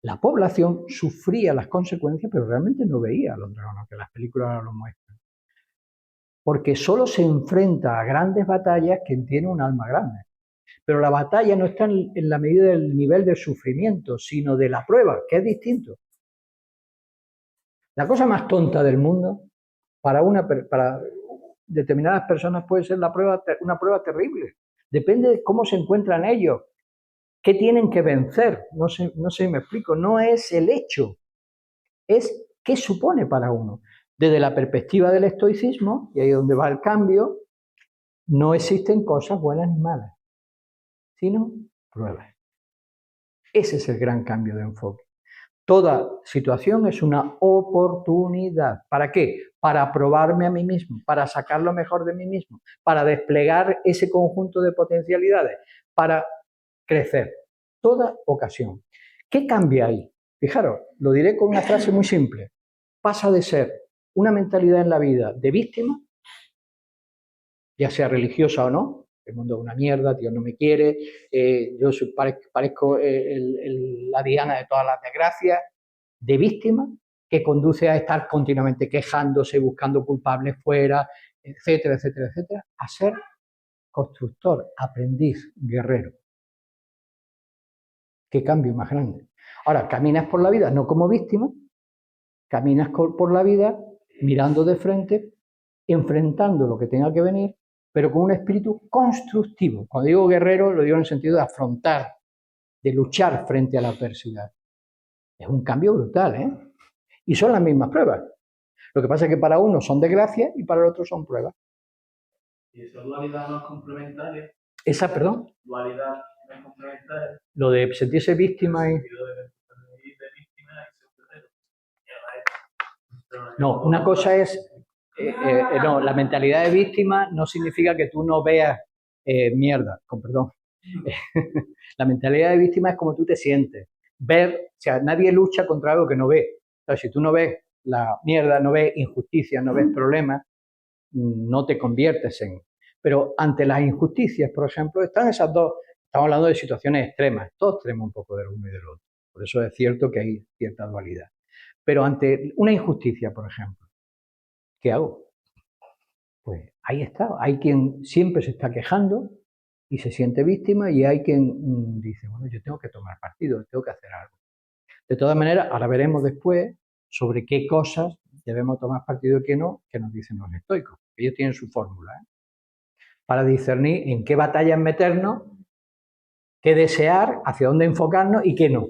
La población sufría las consecuencias, pero realmente no veía a los dragones, que las películas lo muestran. Porque solo se enfrenta a grandes batallas quien tiene un alma grande. Pero la batalla no está en la medida del nivel de sufrimiento, sino de la prueba, que es distinto. La cosa más tonta del mundo para determinadas personas puede ser una prueba terrible. Depende de cómo se encuentran ellos, qué tienen que vencer. No sé si me explico. No es el hecho, es qué supone para uno. Desde la perspectiva del estoicismo, y ahí es donde va el cambio, no existen cosas buenas ni malas, sino pruebas. Ese es el gran cambio de enfoque. Toda situación es una oportunidad. ¿Para qué? Para probarme a mí mismo, para sacar lo mejor de mí mismo, para desplegar ese conjunto de potencialidades, para crecer. Toda ocasión. ¿Qué cambia ahí? Fijaros, lo diré con una frase muy simple. Pasa de ser una mentalidad en la vida de víctima, ya sea religiosa o no, el mundo es una mierda, Dios no me quiere, yo parezco la diana de todas las desgracias, de víctima, que conduce a estar continuamente quejándose, buscando culpables fuera, etcétera, etcétera, etcétera, a ser constructor, aprendiz, guerrero. ¿Qué cambio más grande? Ahora, caminas por la vida no como víctima, caminas por la vida mirando de frente, enfrentando lo que tenga que venir, pero con un espíritu constructivo. Cuando digo guerrero, lo digo en el sentido de afrontar, de luchar frente a la adversidad. Es un cambio brutal, ¿eh? Y son las mismas pruebas. Lo que pasa es que para uno son desgracias y para el otro son pruebas. ¿Y esa dualidad no es complementaria? Esa, perdón. ¿Dualidad no es complementaria? Lo de sentirse víctima y... No, una cosa es... no, la mentalidad de víctima no significa que tú no veas mierda, con perdón. La mentalidad de víctima es como tú te sientes. Ver, o sea, nadie lucha contra algo que no ve. Entonces, si tú no ves la mierda, no ves injusticia, no ves problemas, no te conviertes en... Pero ante las injusticias, por ejemplo, están esas dos, estamos hablando de situaciones extremas, todo extremo un poco del uno y del otro. Por eso es cierto que hay cierta dualidad. Pero ante una injusticia, por ejemplo, ¿qué hago? Pues ahí está, hay quien siempre se está quejando y se siente víctima y hay quien dice, bueno, yo tengo que tomar partido, tengo que hacer algo. De todas maneras, ahora veremos después sobre qué cosas debemos tomar partido y qué no, que nos dicen los estoicos. Ellos tienen su fórmula, ¿eh? Para discernir en qué batallas meternos, qué desear, hacia dónde enfocarnos y qué no.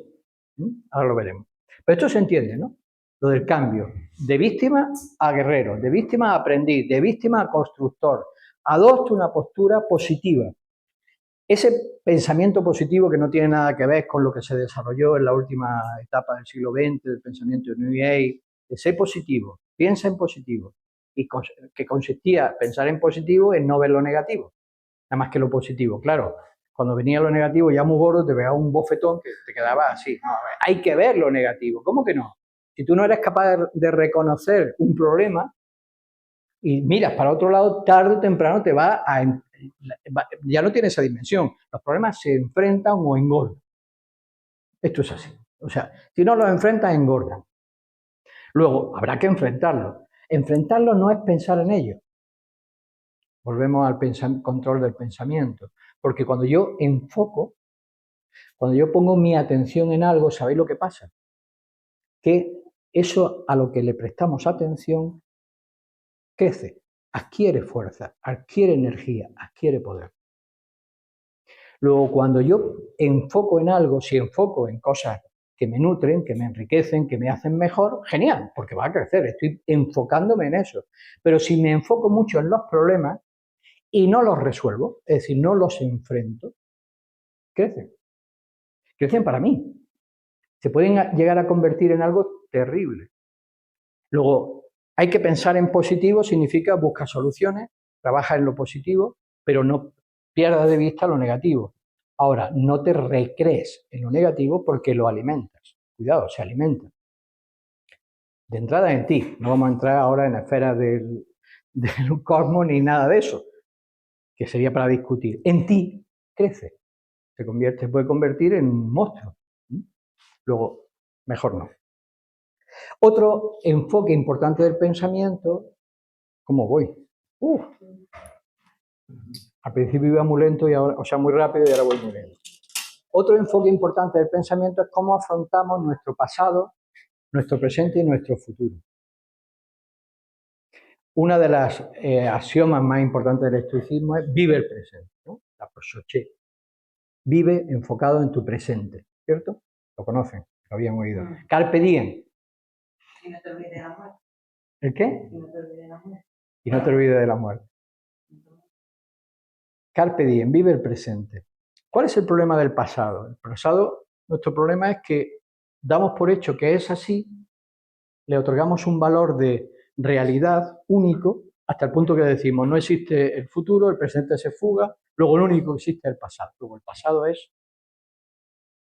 Ahora lo veremos. Pero esto se entiende, ¿no? Lo del cambio. De víctima a guerrero, de víctima a aprendiz, de víctima a constructor. Adopta una postura positiva. Ese pensamiento positivo que no tiene nada que ver con lo que se desarrolló en la última etapa del siglo XX, del pensamiento de New Age, de ser positivo, piensa en positivo, y que consistía pensar en positivo en no ver lo negativo, nada más que lo positivo. Claro, cuando venía lo negativo ya muy gordo te pegaba un bofetón que te quedaba así. No, hay que ver lo negativo, ¿cómo que no? Si tú no eres capaz de reconocer un problema y miras para otro lado, tarde o temprano te va a... ya no tiene esa dimensión. Los problemas se enfrentan o engordan. Esto es así. O sea, si no los enfrentas, engordan. Luego, habrá que enfrentarlos. Enfrentarlos no es pensar en ellos. Volvemos al control del pensamiento. Porque cuando yo enfoco, cuando yo pongo mi atención en algo, ¿sabéis lo que pasa? Que eso a lo que le prestamos atención crece, adquiere fuerza, adquiere energía, adquiere poder. Luego, cuando yo enfoco en algo, si enfoco en cosas que me nutren, que me enriquecen, que me hacen mejor, genial, porque va a crecer, estoy enfocándome en eso. Pero si me enfoco mucho en los problemas y no los resuelvo, es decir, no los enfrento, crecen. Crecen para mí. Se pueden llegar a convertir en algo terrible. Luego, hay que pensar en positivo, significa buscar soluciones, trabaja en lo positivo, pero no pierdas de vista lo negativo. Ahora, no te recrees en lo negativo porque lo alimentas. Cuidado, se alimenta. De entrada en ti, no vamos a entrar ahora en esferas del cosmos ni nada de eso, que sería para discutir. En ti crece, se puede convertir en un monstruo. Luego, mejor no. Otro enfoque importante del pensamiento, ¿cómo voy? Al principio iba muy lento y ahora, o sea, muy rápido y ahora voy muy lento. Otro enfoque importante del pensamiento es cómo afrontamos nuestro pasado, nuestro presente y nuestro futuro. Una de las axiomas más importantes del estoicismo es vive el presente, ¿no? La prosoché. Vive enfocado en tu presente, ¿cierto? Lo conocen, lo habían oído. Carpe diem. Y no te olvides de la muerte. ¿El qué? Y no te olvides de la muerte. Y no te olvides de la muerte. Carpe diem, vive el presente. ¿Cuál es el problema del pasado? El pasado, nuestro problema es que damos por hecho que es así, le otorgamos un valor de realidad único, hasta el punto que decimos, no existe el futuro, el presente se fuga, luego lo único que existe es el pasado. Luego el pasado es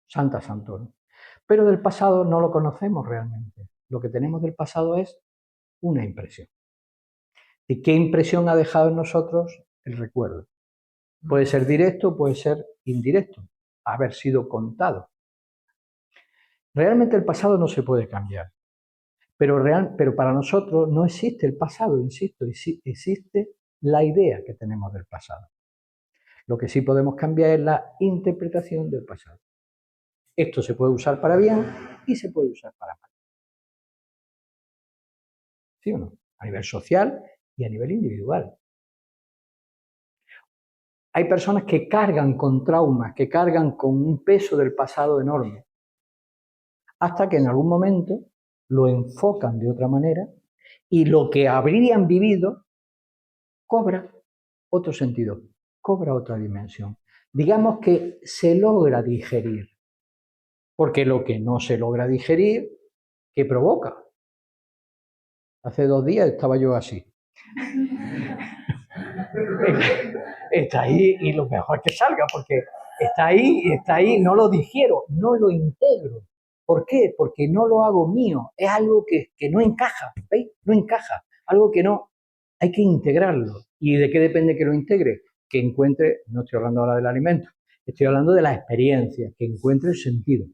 Santa Santoro. Pero del pasado no lo conocemos realmente. Lo que tenemos del pasado es una impresión. ¿Y qué impresión ha dejado en nosotros el recuerdo? Puede ser directo, puede ser indirecto, haber sido contado. Realmente el pasado no se puede cambiar, pero para nosotros no existe el pasado, insisto, existe la idea que tenemos del pasado. Lo que sí podemos cambiar es la interpretación del pasado. Esto se puede usar para bien y se puede usar para mal. ¿Sí o no? A nivel social y a nivel individual. Hay personas que cargan con traumas, que cargan con un peso del pasado enorme, hasta que en algún momento lo enfocan de otra manera y lo que habrían vivido cobra otro sentido, cobra otra dimensión. Digamos que se logra digerir, porque lo que no se logra digerir, ¿qué provoca? Hace 2 días estaba yo así. Está ahí y lo mejor es que salga, porque está ahí, no lo digiero, no lo integro. ¿Por qué? Porque no lo hago mío, es algo que no encaja, ¿veis? No encaja, algo que no, hay que integrarlo. ¿Y de qué depende que lo integre? Que encuentre, no estoy hablando ahora del alimento, estoy hablando de la experiencia, que encuentre el sentido.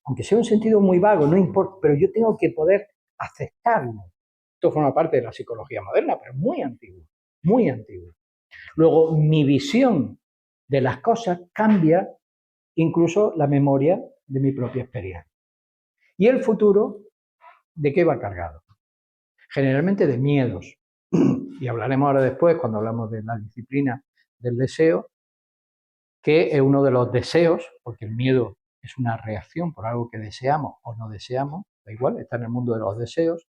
Aunque sea un sentido muy vago, no importa, pero yo tengo que poder aceptarlo. Esto forma parte de la psicología moderna, pero es muy antiguo, muy antiguo. Luego, mi visión de las cosas cambia incluso la memoria de mi propia experiencia. ¿Y el futuro de qué va cargado? Generalmente de miedos. Y hablaremos ahora después, cuando hablamos de la disciplina del deseo, que es uno de los deseos, porque el miedo es una reacción por algo que deseamos o no deseamos, da igual, está en el mundo de los deseos,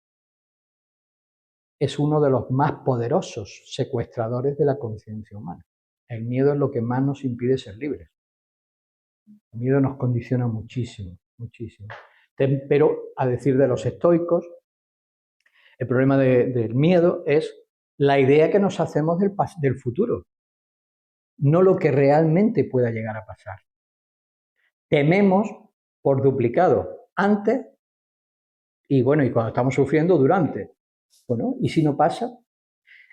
es uno de los más poderosos secuestradores de la conciencia humana. El miedo es lo que más nos impide ser libres. El miedo nos condiciona muchísimo, muchísimo. Pero, a decir de los estoicos, el problema del miedo es la idea que nos hacemos del futuro, no lo que realmente pueda llegar a pasar. Tememos por duplicado, antes y bueno, y cuando estamos sufriendo, durante. Bueno, ¿y si no pasa?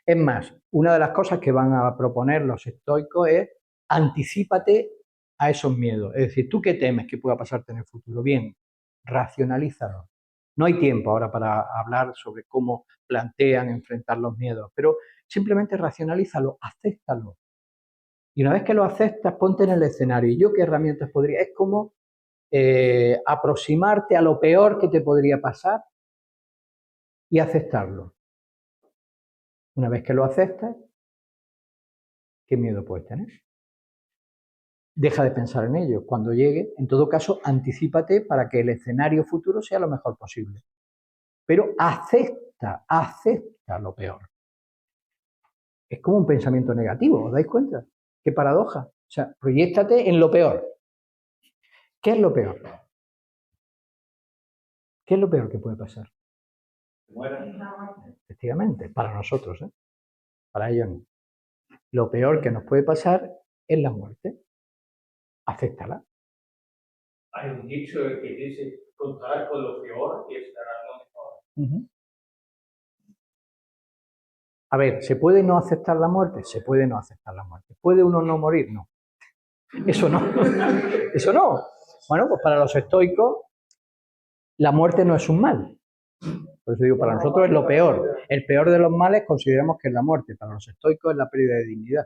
Es más, una de las cosas que van a proponer los estoicos es anticípate a esos miedos. Es decir, ¿tú qué temes que pueda pasarte en el futuro? Bien, racionalízalo. No hay tiempo ahora para hablar sobre cómo plantean enfrentar los miedos, pero simplemente racionalízalo, acéptalo. Y una vez que lo aceptas, ponte en el escenario. ¿Y yo qué herramientas podría? Es como aproximarte a lo peor que te podría pasar y aceptarlo. Una vez que lo aceptas, ¿qué miedo puedes tener? Deja de pensar en ello. Cuando llegue, en todo caso, anticípate para que el escenario futuro sea lo mejor posible. Pero acepta lo peor. Es como un pensamiento negativo, ¿os dais cuenta? Qué paradoja. O sea, proyéctate en lo peor. ¿Qué es lo peor? ¿Qué es lo peor que puede pasar? Efectivamente, para nosotros, ¿eh? Para ellos no. Lo peor que nos puede pasar es la muerte. Acéptala. Hay un dicho que dice, contar con lo peor y esperar lo mejor. A ver, ¿se puede no aceptar la muerte? Se puede no aceptar la muerte. ¿Puede uno no morir? No. Eso no. Eso no. Bueno, pues para los estoicos, la muerte no es un mal. Por eso digo, para nosotros es lo peor. El peor de los males consideramos que es la muerte. Para los estoicos es la pérdida de dignidad.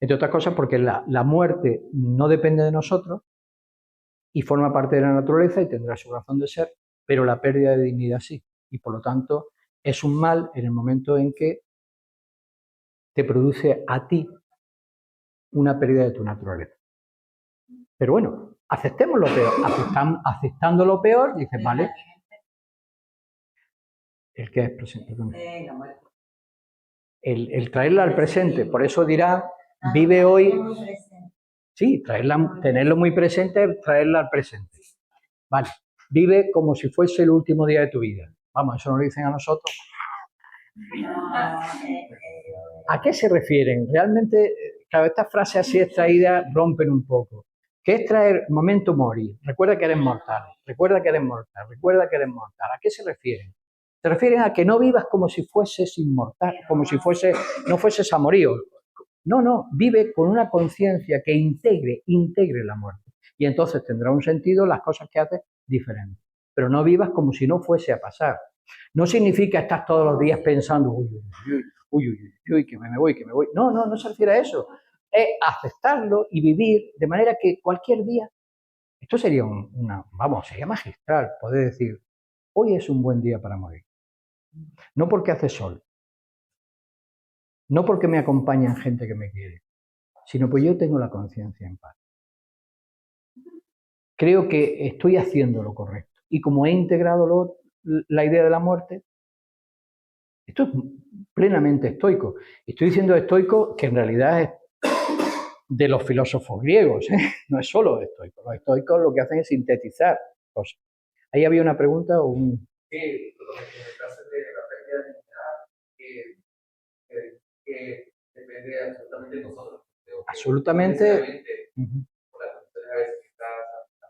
Entre otras cosas porque la muerte no depende de nosotros y forma parte de la naturaleza y tendrá su razón de ser, pero la pérdida de dignidad sí. Y por lo tanto es un mal en el momento en que te produce a ti una pérdida de tu naturaleza. Pero bueno, aceptemos lo peor. Aceptando lo peor, dices, vale. ¿El qué es presente? La muerte. El traerla al presente. Por eso dirá, vive hoy. Sí, tenerlo muy presente, traerla al presente. Vale, vive como si fuese el último día de tu vida. Vamos, eso nos lo dicen a nosotros. ¿A qué se refieren? Realmente, claro, estas frases así extraídas rompen un poco. ¿Qué es traer momento mori? Recuerda que eres mortal, recuerda que eres mortal, recuerda que eres mortal. ¿A qué se refieren? Se refieren a que no vivas como si fueses inmortal, como si no fueses amorío. No, vive con una conciencia que integre la muerte. Y entonces tendrá un sentido las cosas que haces diferentes. Pero no vivas como si no fuese a pasar. No significa estar todos los días pensando, uy, que me voy. No se refiere a eso. Es aceptarlo y vivir de manera que cualquier día, esto sería sería magistral poder decir, hoy es un buen día para morir. No porque hace sol, no porque me acompañan gente que me quiere, sino porque yo tengo la conciencia en paz. Creo que estoy haciendo lo correcto. Y como he integrado la idea de la muerte, esto es plenamente estoico. Estoy diciendo estoico que en realidad es de los filósofos griegos, ¿eh? No es solo estoico. Los estoicos lo que hacen es sintetizar cosas. Ahí había una pregunta o un... Sí, lo que comentaste de la pérdida de dignidad, que depende absolutamente de nosotros. Absolutamente. Por las veces que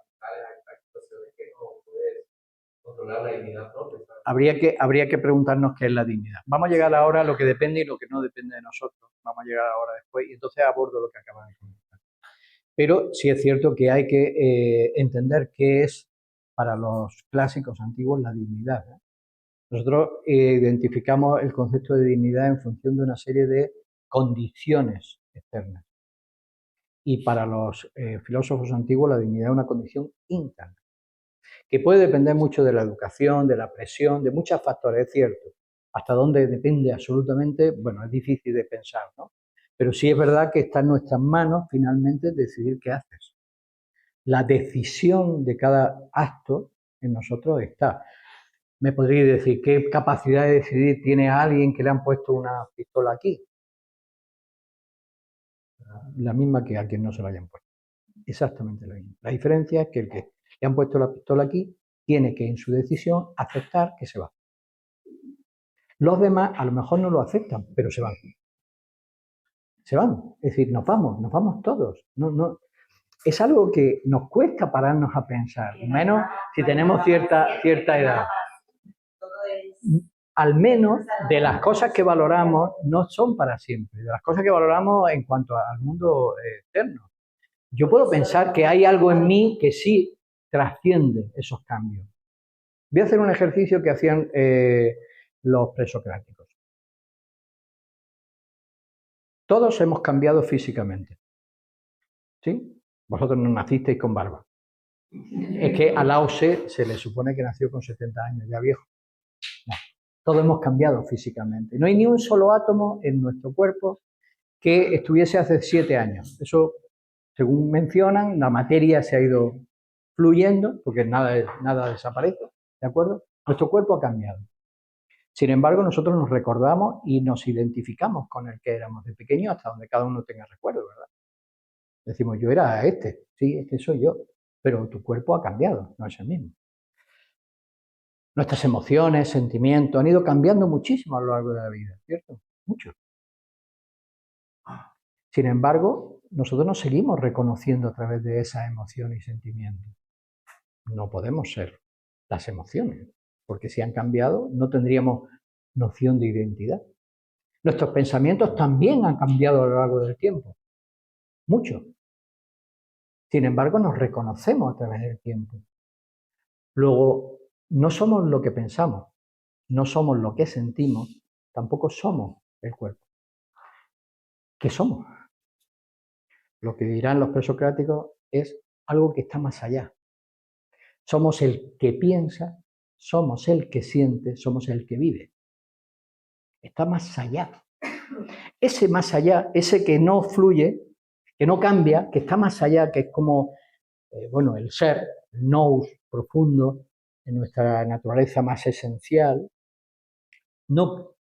hay situaciones que no puedes controlar la dignidad propia. Habría que preguntarnos qué es la dignidad. Vamos a llegar ahora a lo que depende y lo que no depende de nosotros. Vamos a llegar ahora después y entonces abordo lo que acabas de comentar. Pero sí es cierto que hay que entender qué es para los clásicos antiguos la dignidad, ¿eh? Nosotros identificamos el concepto de dignidad en función de una serie de condiciones externas. Y para los filósofos antiguos la dignidad es una condición interna, que puede depender mucho de la educación, de la presión, de muchos factores, es cierto. Hasta dónde depende absolutamente, bueno, es difícil de pensar, ¿no? Pero sí es verdad que está en nuestras manos finalmente decidir qué haces. La decisión de cada acto en nosotros está. Me podría decir, ¿qué capacidad de decidir tiene alguien que le han puesto una pistola aquí? La misma que a quien no se la hayan puesto. Exactamente la misma. La diferencia es que el que le han puesto la pistola aquí tiene que en su decisión aceptar que se va. Los demás a lo mejor no lo aceptan, pero se van. Se van. Es decir, nos vamos todos. No. Es algo que nos cuesta pararnos a pensar, menos si tenemos cierta edad. Al menos de las cosas que valoramos no son para siempre, de las cosas que valoramos en cuanto al mundo externo. Yo puedo pensar que hay algo en mí que sí trasciende esos cambios. Voy a hacer un ejercicio que hacían los presocráticos. Todos hemos cambiado físicamente, ¿sí? Vosotros no nacisteis con barba. Es que a Lao Tse se le supone que nació con 70 años, ya viejo. No. Todos hemos cambiado físicamente. No hay ni un solo átomo en nuestro cuerpo que estuviese hace 7 años. Eso, según mencionan, la materia se ha ido fluyendo, porque nada desaparece, ¿de acuerdo? Nuestro cuerpo ha cambiado. Sin embargo, nosotros nos recordamos y nos identificamos con el que éramos de pequeño hasta donde cada uno tenga recuerdo, ¿verdad? Decimos, yo era este, sí, este soy yo, pero tu cuerpo ha cambiado, no es el mismo. Nuestras emociones, sentimientos han ido cambiando muchísimo a lo largo de la vida, ¿cierto? Mucho. Sin embargo, nosotros nos seguimos reconociendo a través de esas emociones y sentimientos. No podemos ser las emociones, porque si han cambiado no tendríamos noción de identidad. Nuestros pensamientos también han cambiado a lo largo del tiempo, mucho. Sin embargo, nos reconocemos a través del tiempo. Luego, no somos lo que pensamos, no somos lo que sentimos, tampoco somos el cuerpo. ¿Qué somos? Lo que dirán los presocráticos es algo que está más allá. Somos el que piensa, somos el que siente, somos el que vive. Está más allá. Ese más allá, ese que no fluye, que no cambia, que está más allá, que es como, bueno, el ser, el nous profundo, en nuestra naturaleza más esencial, no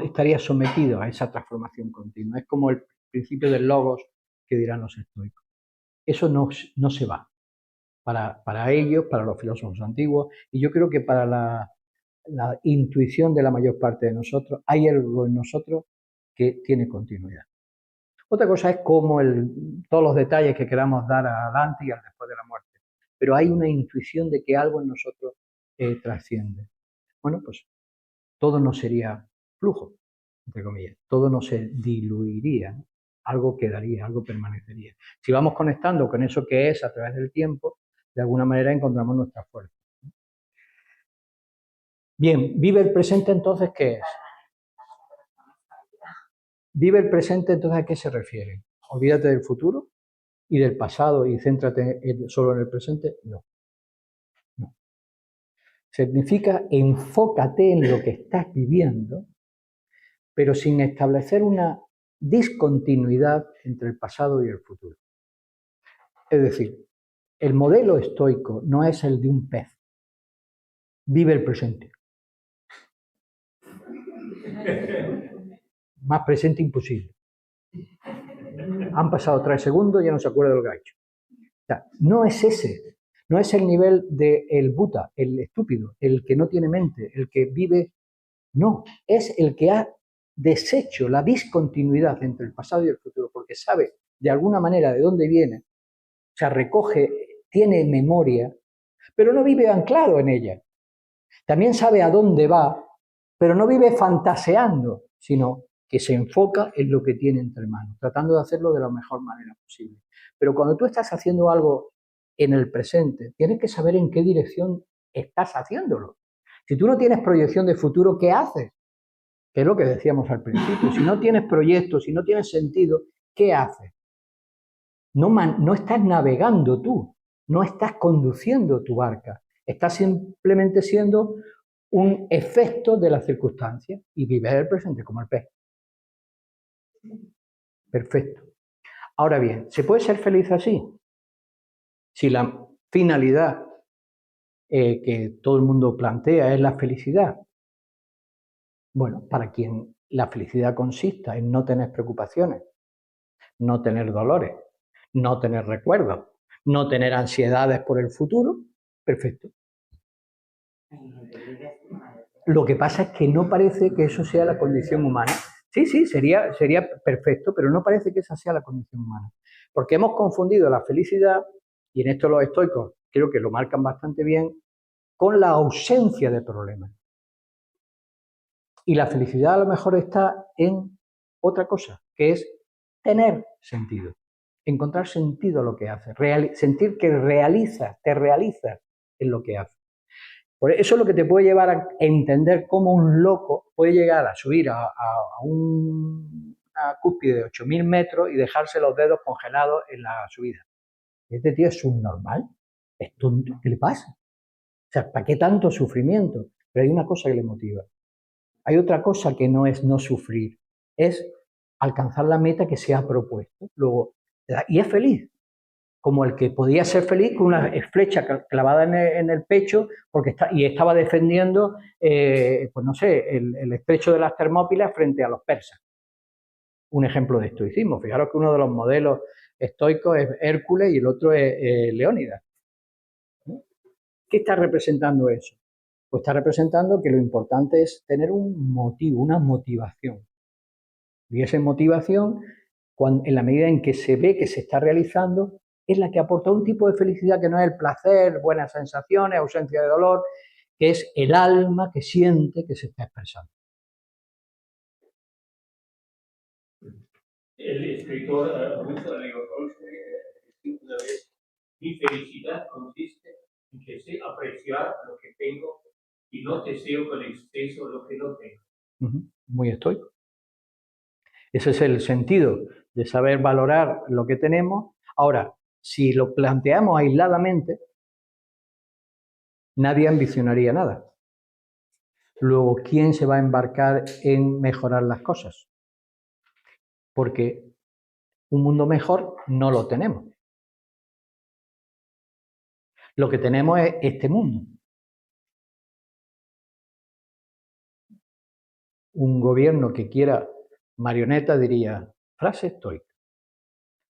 estaría sometido a esa transformación continua. Es como el principio del logos que dirán los estoicos. Eso no se va. Para ellos, para los filósofos antiguos, y yo creo que para la intuición de la mayor parte de nosotros, hay algo en nosotros que tiene continuidad. Otra cosa es cómo todos los detalles que queramos dar adelante y al después de la muerte, pero hay una intuición de que algo en nosotros trasciende. Bueno, pues todo no sería flujo, entre comillas, todo no se diluiría, ¿no? Algo quedaría, algo permanecería. Si vamos conectando con eso que es a través del tiempo, de alguna manera encontramos nuestra fuerza. Bien, vive el presente entonces, ¿qué es? Vive el presente entonces, ¿a qué se refiere? Olvídate del futuro y del pasado y céntrate solo en el presente. No. Significa enfócate en lo que estás viviendo, pero sin establecer una discontinuidad entre el pasado y el futuro. Es decir, el modelo estoico no es el de un pez. Vive el presente. Más presente imposible. Han pasado 3 segundos y ya no se acuerda de lo que ha hecho. O sea, no es ese. No es el nivel del Buda, el estúpido, el que no tiene mente, el que vive. No, es el que ha deshecho la discontinuidad entre el pasado y el futuro, porque sabe de alguna manera de dónde viene, o sea, recoge, tiene memoria, pero no vive anclado en ella. También sabe a dónde va, pero no vive fantaseando, sino que se enfoca en lo que tiene entre manos, tratando de hacerlo de la mejor manera posible. Pero cuando tú estás haciendo algo en el presente, tienes que saber en qué dirección estás haciéndolo. Si tú no tienes proyección de futuro, ¿qué haces? Que es lo que decíamos al principio. Si no tienes proyectos, si no tienes sentido, ¿qué haces? No estás navegando tú, no estás conduciendo tu barca, estás simplemente siendo un efecto de las circunstancias y vives el presente como el pez. Perfecto. Ahora bien, ¿se puede ser feliz así? Si la finalidad que todo el mundo plantea es la felicidad. Bueno, para quien la felicidad consista en no tener preocupaciones, no tener dolores, no tener recuerdos, no tener ansiedades por el futuro, perfecto. Lo que pasa es que no parece que eso sea la condición humana. Sí, sería perfecto, pero no parece que esa sea la condición humana. Porque hemos confundido la felicidad, y en esto los estoicos creo que lo marcan bastante bien, con la ausencia de problemas. Y la felicidad a lo mejor está en otra cosa, que es tener sentido, encontrar sentido a lo que haces, sentir que te realizas en lo que haces. Por eso es lo que te puede llevar a entender cómo un loco puede llegar a subir a una cúspide de 8.000 metros y dejarse los dedos congelados en la subida. Este tío es subnormal, es tonto, ¿qué le pasa? O sea, ¿para qué tanto sufrimiento? Pero hay una cosa que le motiva. Hay otra cosa que no es no sufrir, es alcanzar la meta que se ha propuesto. Luego, y es feliz, como el que podía ser feliz con una flecha clavada en el pecho porque estaba defendiendo, pues no sé, el estrecho de las Termópilas frente a los persas. Un ejemplo de estoicismo. Fijaros que uno de los modelos estoicos es Hércules y el otro es Leónidas. ¿Qué está representando eso? Pues está representando que lo importante es tener un motivo, una motivación. Y esa motivación, en la medida en que se ve que se está realizando, es la que aporta un tipo de felicidad que no es el placer, buenas sensaciones, ausencia de dolor, que es el alma que siente que se está expresando. El escritor ruso Leo Tolstoy escribió una vez: mi felicidad consiste en que sé apreciar lo que tengo y no deseo con exceso lo que no tengo. Muy estoico. Ese es el sentido de saber valorar lo que tenemos. Ahora, si lo planteamos aisladamente, nadie ambicionaría nada. Luego, ¿quién se va a embarcar en mejorar las cosas? Porque un mundo mejor no lo tenemos. Lo que tenemos es este mundo. Un gobierno que quiera marioneta diría, frase estoica,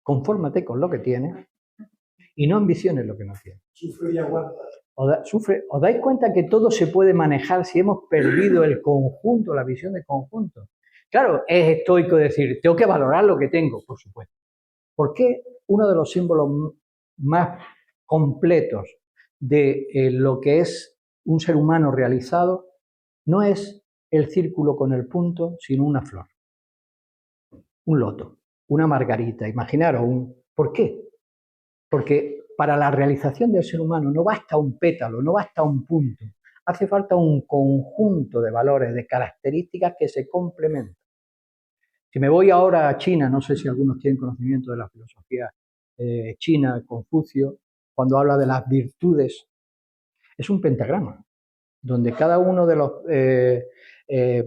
confórmate con lo que tienes y no ambiciones lo que no tienes. Sufre y aguanta. ¿Os dais cuenta que todo se puede manejar si hemos perdido el conjunto, la visión de conjunto? Claro, es estoico decir, tengo que valorar lo que tengo, por supuesto. ¿Por qué uno de los símbolos más completos de lo que es un ser humano realizado no es el círculo con el punto, sino una flor, un loto, una margarita? Imaginaros, ¿por qué? Porque para la realización del ser humano no basta un pétalo, no basta un punto, hace falta un conjunto de valores, de características que se complementan. Si me voy ahora a China, no sé si algunos tienen conocimiento de la filosofía china, Confucio, cuando habla de las virtudes, es un pentagrama, donde cada uno de las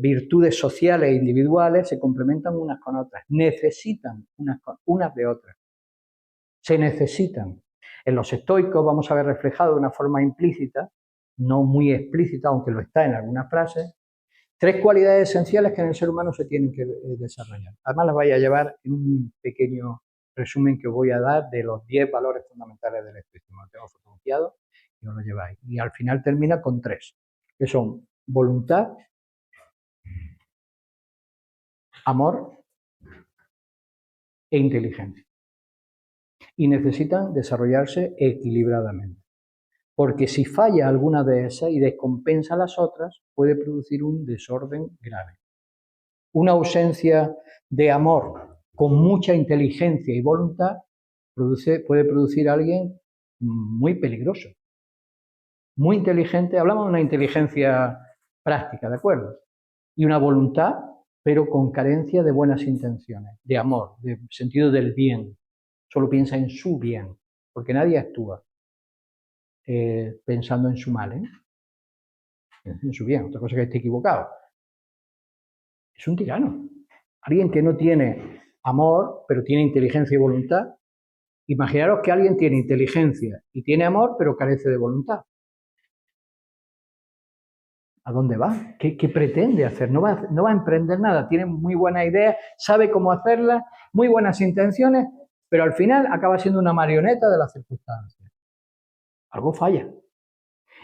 virtudes sociales e individuales se complementan unas con otras, necesitan unas de otras, se necesitan. En los estoicos vamos a ver reflejado de una forma implícita, no muy explícita, aunque lo está en algunas frases, 3 cualidades esenciales que en el ser humano se tienen que desarrollar. Además las voy a llevar en un pequeño resumen que os voy a dar de los 10 valores fundamentales del estoicismo. Lo tengo fotocopiado y os lo lleváis. Y al final termina con 3, que son voluntad, amor e inteligencia. Y necesitan desarrollarse equilibradamente. Porque si falla alguna de esas y descompensa las otras, puede producir un desorden grave. Una ausencia de amor con mucha inteligencia y voluntad puede producir a alguien muy peligroso. Muy inteligente, hablamos de una inteligencia práctica, ¿de acuerdo? Y una voluntad, pero con carencia de buenas intenciones, de amor, de sentido del bien. Solo piensa en su bien, porque nadie actúa pensando en su mal, en su bien. Otra cosa es que esté equivocado. Es un tirano. Alguien que no tiene amor, pero tiene inteligencia y voluntad. Imaginaros que alguien tiene inteligencia y tiene amor, pero carece de voluntad. ¿A dónde va? ¿Qué pretende hacer? No va a emprender nada. Tiene muy buena idea, sabe cómo hacerla, muy buenas intenciones, pero al final acaba siendo una marioneta de las circunstancias. Algo falla.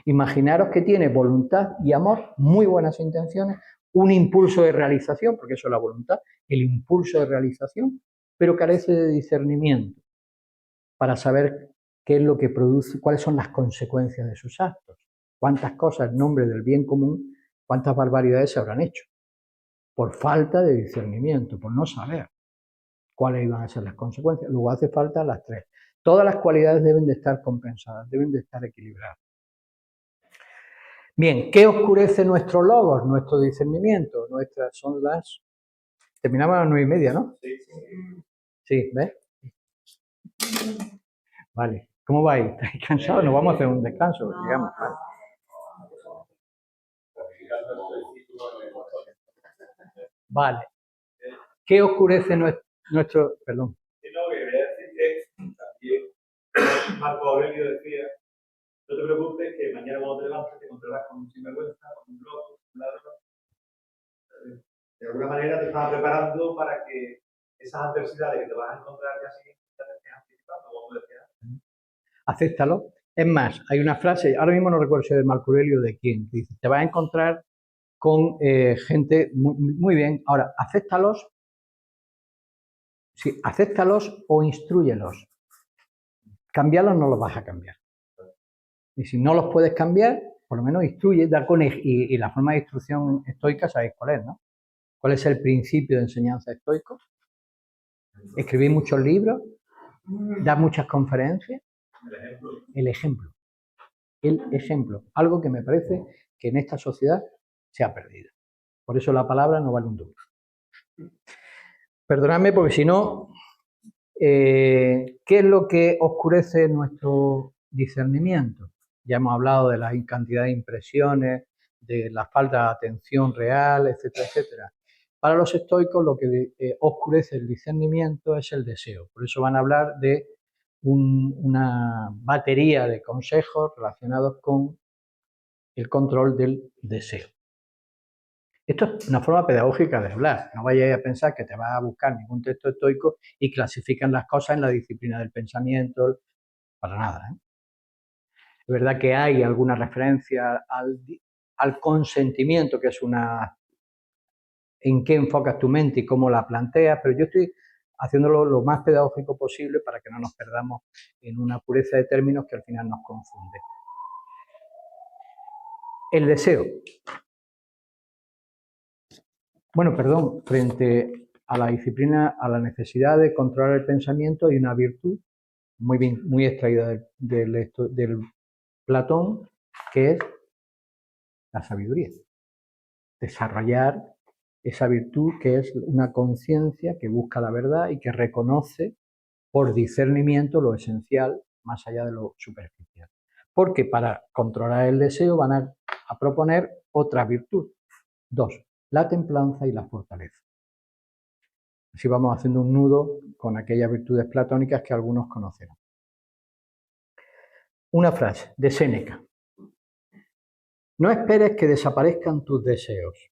Imaginaros que tiene voluntad y amor, muy buenas intenciones, un impulso de realización, porque eso es la voluntad, el impulso de realización, pero carece de discernimiento para saber qué es lo que produce, cuáles son las consecuencias de sus actos, cuántas cosas en nombre del bien común, cuántas barbaridades se habrán hecho, por falta de discernimiento, por no saber cuáles iban a ser las consecuencias. Luego hace falta las 3. Todas las cualidades deben de estar compensadas, deben de estar equilibradas. Bien, ¿qué oscurece nuestros logos, nuestro discernimiento? Son las... Terminamos a las 9:30, ¿no? Sí. Sí, ¿ves? Vale. ¿Cómo vais? ¿Estáis cansados? Nos vamos a hacer un descanso, No, digamos. no, Vale. ¿Qué oscurece nuestro... Perdón. No, que quería decir que también Marco Aurelio decía, no te preocupes que mañana cuando te levantes te encontrarás con un sinvergüenza, con un loco, con un ladrón. De alguna manera te estaba preparando para que esas adversidades que te vas a encontrar al día siguiente ya te estés anticipando, como decías. Acéptalo. Es más, hay una frase, ahora mismo no recuerdo si es de Marco Aurelio o de quién, que dice, te vas a encontrar con gente muy bien. Ahora, acéptalos, sí, acéptalos o instrúyelos. Cambiarlos no los vas a cambiar. Y si no los puedes cambiar, por lo menos instruye, y la forma de instrucción estoica, ¿sabéis cuál es, no? ¿Cuál es el principio de enseñanza estoico? Escribir muchos libros, dar muchas conferencias. El ejemplo. El ejemplo. Algo que me parece que en esta sociedad se ha perdido. Por eso la palabra no vale un duro. Perdonadme porque si no, ¿qué es lo que oscurece nuestro discernimiento? Ya hemos hablado de la cantidad de impresiones, de la falta de atención real, etcétera, etcétera. Para los estoicos lo que oscurece el discernimiento es el deseo. Por eso van a hablar de una batería de consejos relacionados con el control del deseo. Esto es una forma pedagógica de hablar. No vayáis a pensar que te vas a buscar ningún texto estoico y clasifican las cosas en la disciplina del pensamiento. Para nada, ¿eh? Es verdad que hay alguna referencia al consentimiento, que es en qué enfocas tu mente y cómo la planteas, pero yo estoy haciéndolo lo más pedagógico posible para que no nos perdamos en una pureza de términos que al final nos confunde. El deseo. Bueno, perdón, frente a la disciplina, a la necesidad de controlar el pensamiento, hay una virtud muy extraída del Platón, que es la sabiduría. Desarrollar esa virtud que es una conciencia que busca la verdad y que reconoce por discernimiento lo esencial más allá de lo superficial. Porque para controlar el deseo van a proponer otra virtud. Dos, la templanza y la fortaleza. Así vamos haciendo un nudo con aquellas virtudes platónicas que algunos conocerán. Una frase de Séneca. No esperes que desaparezcan tus deseos.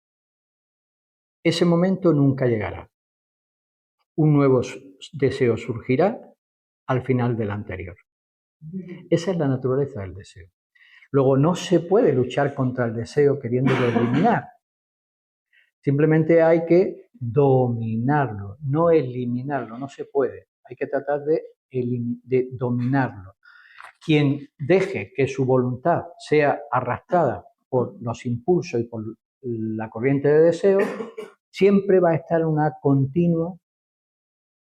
Ese momento nunca llegará. Un nuevo deseo surgirá al final del anterior. Esa es la naturaleza del deseo. Luego, no se puede luchar contra el deseo queriéndolo eliminar. Simplemente hay que dominarlo, no eliminarlo, no se puede. Hay que tratar de dominarlo. Quien deje que su voluntad sea arrastrada por los impulsos y por la corriente de deseo, siempre va a estar en una continua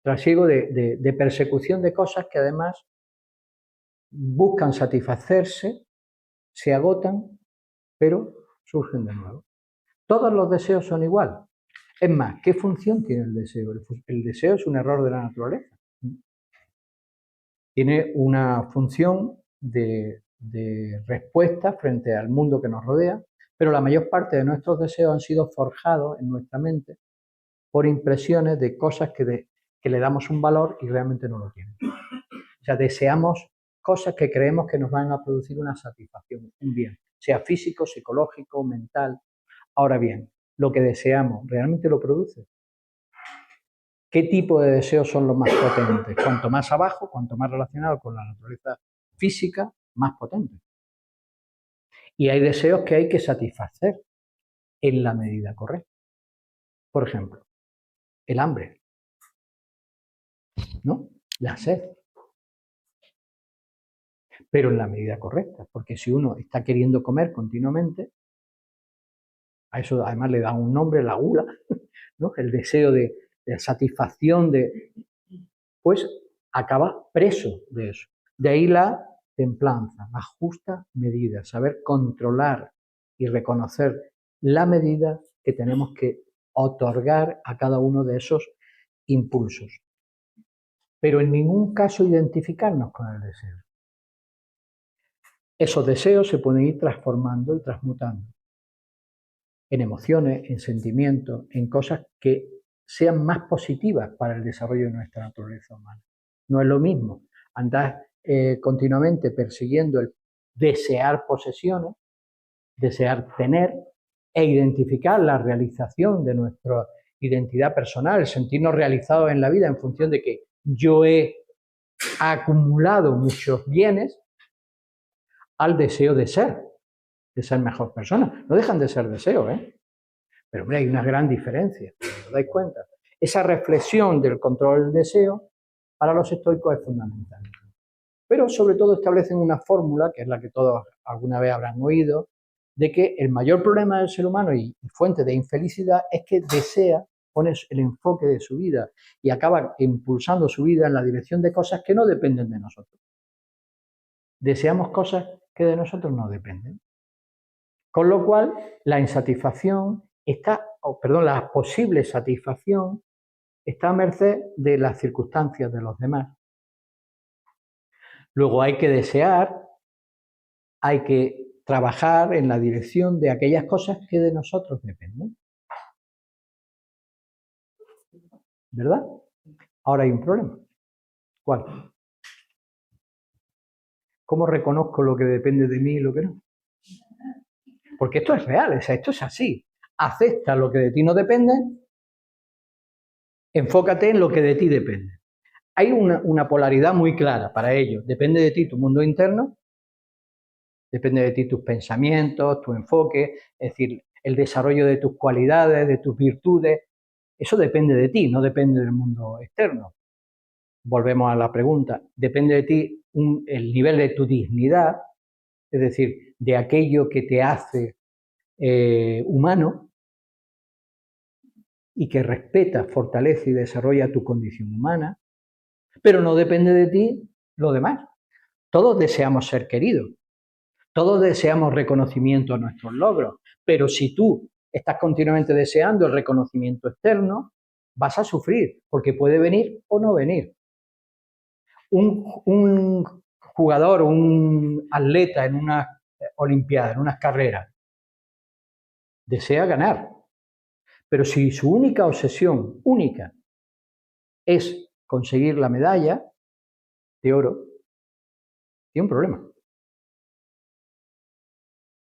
trasiego de persecución de cosas que además buscan satisfacerse, se agotan, pero surgen de nuevo. Todos los deseos son igual. Es más, ¿qué función tiene el deseo? El deseo es un error de la naturaleza. Tiene una función de respuesta frente al mundo que nos rodea, pero la mayor parte de nuestros deseos han sido forjados en nuestra mente por impresiones de cosas que le damos un valor y realmente no lo tienen. O sea, deseamos cosas que creemos que nos van a producir una satisfacción, un bien, sea físico, psicológico, mental. Ahora bien, lo que deseamos, ¿realmente lo produce? ¿Qué tipo de deseos son los más potentes? Cuanto más abajo, cuanto más relacionado con la naturaleza física, más potente. Y hay deseos que hay que satisfacer en la medida correcta. Por ejemplo, el hambre, ¿no? La sed. Pero en la medida correcta, porque si uno está queriendo comer continuamente, a eso además le da un nombre, la gula, ¿no? El deseo de satisfacción, pues acaba preso de eso. De ahí la templanza, la justa medida, saber controlar y reconocer la medida que tenemos que otorgar a cada uno de esos impulsos. pero en ningún caso identificarnos con el deseo. Esos deseos se pueden ir transformando y transmutando en emociones, en sentimientos, en cosas que sean más positivas para el desarrollo de nuestra naturaleza humana. No es lo mismo andar continuamente persiguiendo el desear posesiones, desear tener e identificar la realización de nuestra identidad personal, sentirnos realizados en la vida en función de que yo he acumulado muchos bienes, al deseo de ser mejor persona. No dejan de ser deseos, ¿eh? Pero hombre, hay una gran diferencia, ¿os dais cuenta? Esa reflexión del control del deseo para los estoicos es fundamental. Pero sobre todo establecen una fórmula, que es la que todos alguna vez habrán oído, de que el mayor problema del ser humano y fuente de infelicidad es que desea, pone el enfoque de su vida y acaba impulsando su vida en la dirección de cosas que no dependen de nosotros. Deseamos cosas que de nosotros no dependen. Con lo cual, la insatisfacción la posible satisfacción está a merced de las circunstancias de los demás. Luego hay que desear, hay que trabajar en la dirección de aquellas cosas que de nosotros dependen. ¿Verdad? Ahora hay un problema. ¿Cuál? ¿Cómo reconozco lo que depende de mí y lo que no? Porque esto es real, esto es así. Acepta lo que de ti no depende, enfócate en lo que de ti depende. Hay una polaridad muy clara para ello. Depende de ti tu mundo interno, depende de ti tus pensamientos, tu enfoque, es decir, el desarrollo de tus cualidades, de tus virtudes. Eso depende de ti, no depende del mundo externo. Volvemos a la pregunta. Depende de ti el nivel de tu dignidad, es decir, de aquello que te hace humano y que respeta, fortalece y desarrolla tu condición humana, pero no depende de ti lo demás. Todos deseamos ser queridos, todos deseamos reconocimiento a nuestros logros, pero si tú estás continuamente deseando el reconocimiento externo, vas a sufrir, porque puede venir o no venir. Un jugador, un atleta en una olimpiada, en unas carreras, desea ganar, pero si su única obsesión, es conseguir la medalla de oro, tiene un problema.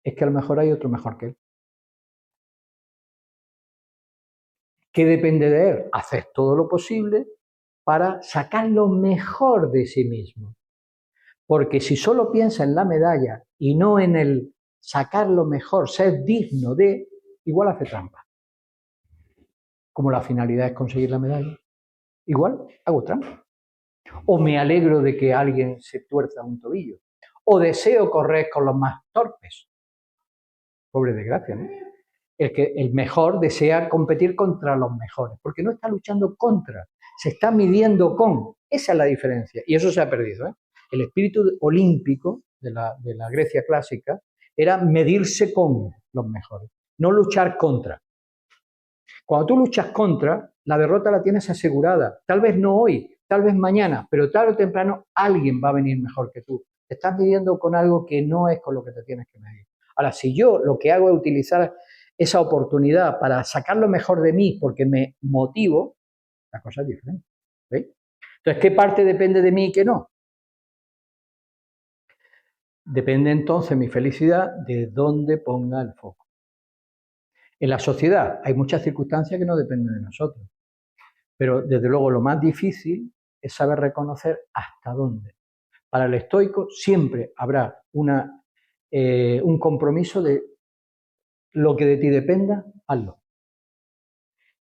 Es que a lo mejor hay otro mejor que él. ¿Qué depende de él? Hacer todo lo posible para sacar lo mejor de sí mismo. Porque si solo piensa en la medalla y no en el sacar lo mejor, ser digno de, igual hace trampa. Como la finalidad es conseguir la medalla, igual hago trampa. O me alegro de que alguien se tuerza un tobillo. O deseo correr con los más torpes. Pobre desgracia, ¿no? El mejor desea competir contra los mejores, porque no está luchando contra, se está midiendo con. Esa es la diferencia, y eso se ha perdido, ¿eh? El espíritu olímpico de la Grecia clásica era medirse con los mejores, no luchar contra. Cuando tú luchas contra, la derrota la tienes asegurada, tal vez no hoy, tal vez mañana, pero tarde o temprano alguien va a venir mejor que tú. Te estás midiendo con algo que no es con lo que te tienes que medir. Ahora, si yo lo que hago es utilizar esa oportunidad para sacar lo mejor de mí porque me motivo, la cosa es diferente. ¿Veis? Entonces, ¿qué parte depende de mí y qué no? Depende entonces mi felicidad de dónde ponga el foco. En la sociedad hay muchas circunstancias que no dependen de nosotros, pero desde luego lo más difícil es saber reconocer hasta dónde. Para el estoico siempre habrá un compromiso de lo que de ti dependa, hazlo,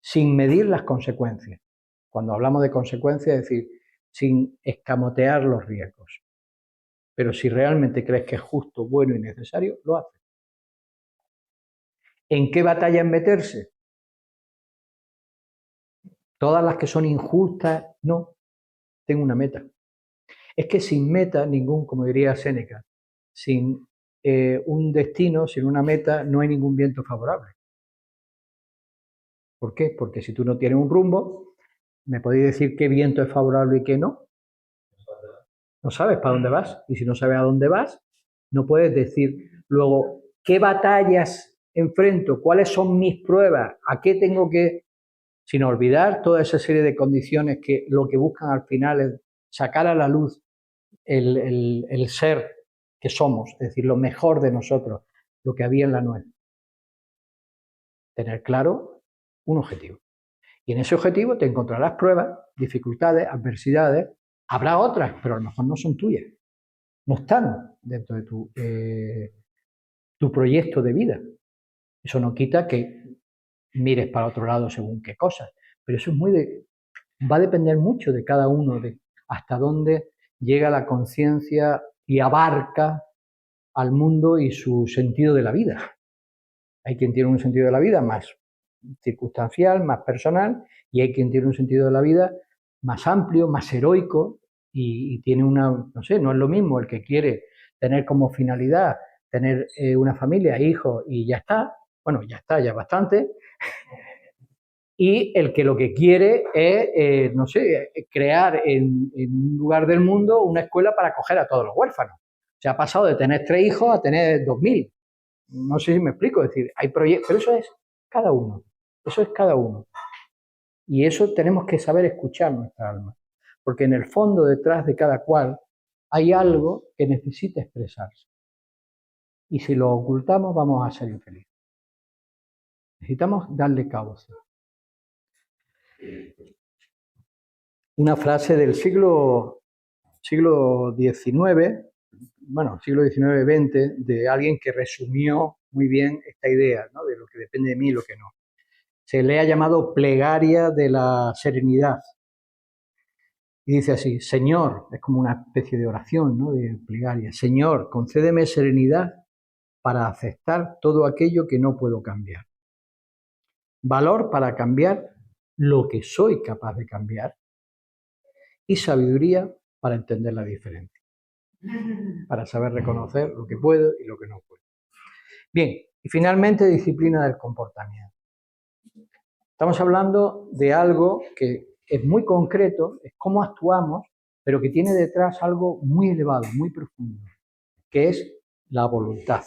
sin medir las consecuencias. Cuando hablamos de consecuencias, es decir, sin escamotear los riesgos. Pero si realmente crees que es justo, bueno y necesario, lo haces. ¿En qué batallas meterse? Todas las que son injustas, no. Tengo una meta. Es que sin meta, como diría Séneca, sin un destino, sin una meta, no hay ningún viento favorable. ¿Por qué? Porque si tú no tienes un rumbo, ¿Me podéis decir qué viento es favorable y qué no? No sabes para dónde vas. Y si no sabes a dónde vas, no puedes decir luego qué batallas enfrento, cuáles son mis pruebas, a qué tengo que... Sin olvidar toda esa serie de condiciones que lo que buscan al final es sacar a la luz el ser que somos, es decir, lo mejor de nosotros, lo que había en la nuez. Tener claro un objetivo. Y en ese objetivo te encontrarás pruebas, dificultades, adversidades. Habrá otras, pero a lo mejor no son tuyas. No están dentro de tu proyecto de vida. Eso no quita que mires para otro lado según qué cosas. Pero eso es va a depender mucho de cada uno, de hasta dónde llega la conciencia y abarca al mundo y su sentido de la vida. Hay quien tiene un sentido de la vida más circunstancial, más personal, y hay quien tiene un sentido de la vida más amplio, más heroico, y tiene no sé, no es lo mismo el que quiere tener como finalidad tener una familia, hijos y ya está, bueno, ya está, ya bastante, y el que lo que quiere es, no sé, crear en un lugar del mundo una escuela para acoger a todos los huérfanos. Se ha pasado de tener 3 hijos a tener 2000. No sé si me explico, es decir, hay proyectos, pero eso es cada uno, eso es cada uno. Y eso tenemos que saber escuchar nuestra alma, porque en el fondo, detrás de cada cual, hay algo que necesita expresarse. Y si lo ocultamos, vamos a ser infelices. Necesitamos darle causa. Una frase del siglo XIX, bueno, siglo XIX-XX, de alguien que resumió muy bien esta idea, ¿no?, de lo que depende de mí y lo que no. Se le ha llamado plegaria de la serenidad. Y dice así: Señor, es como una especie de oración, ¿no?, de plegaria. Señor, concédeme serenidad para aceptar todo aquello que no puedo cambiar. Valor para cambiar lo que soy capaz de cambiar. Y sabiduría para entender la diferencia. Para saber reconocer lo que puedo y lo que no puedo. Bien, y finalmente disciplina del comportamiento. Estamos hablando de algo que es muy concreto, es cómo actuamos, pero que tiene detrás algo muy elevado, muy profundo, que es la voluntad.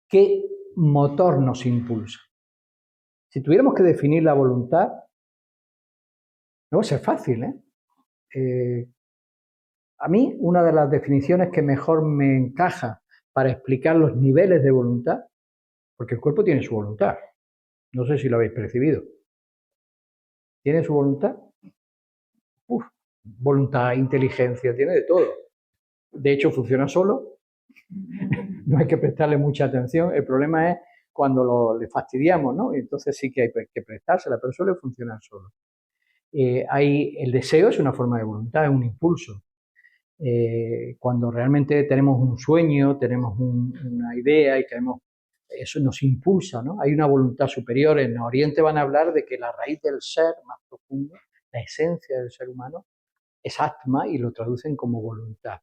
¿Qué motor nos impulsa? Si tuviéramos que definir la voluntad, no va a ser fácil, a mí, una de las definiciones que mejor me encaja para explicar los niveles de voluntad, porque el cuerpo tiene su voluntad, no sé si lo habéis percibido. ¿Tiene su voluntad? Voluntad, inteligencia, tiene de todo. De hecho, funciona solo, no hay que prestarle mucha atención. El problema es cuando le fastidiamos, ¿no? Y entonces sí que hay que prestársela, pero suele funcionar solo. El deseo es una forma de voluntad, es un impulso. Cuando realmente tenemos un sueño, tenemos una idea y eso nos impulsa, ¿no? Hay una voluntad superior. En Oriente van a hablar de que la raíz del ser más profundo, la esencia del ser humano, es Atma, y lo traducen como voluntad.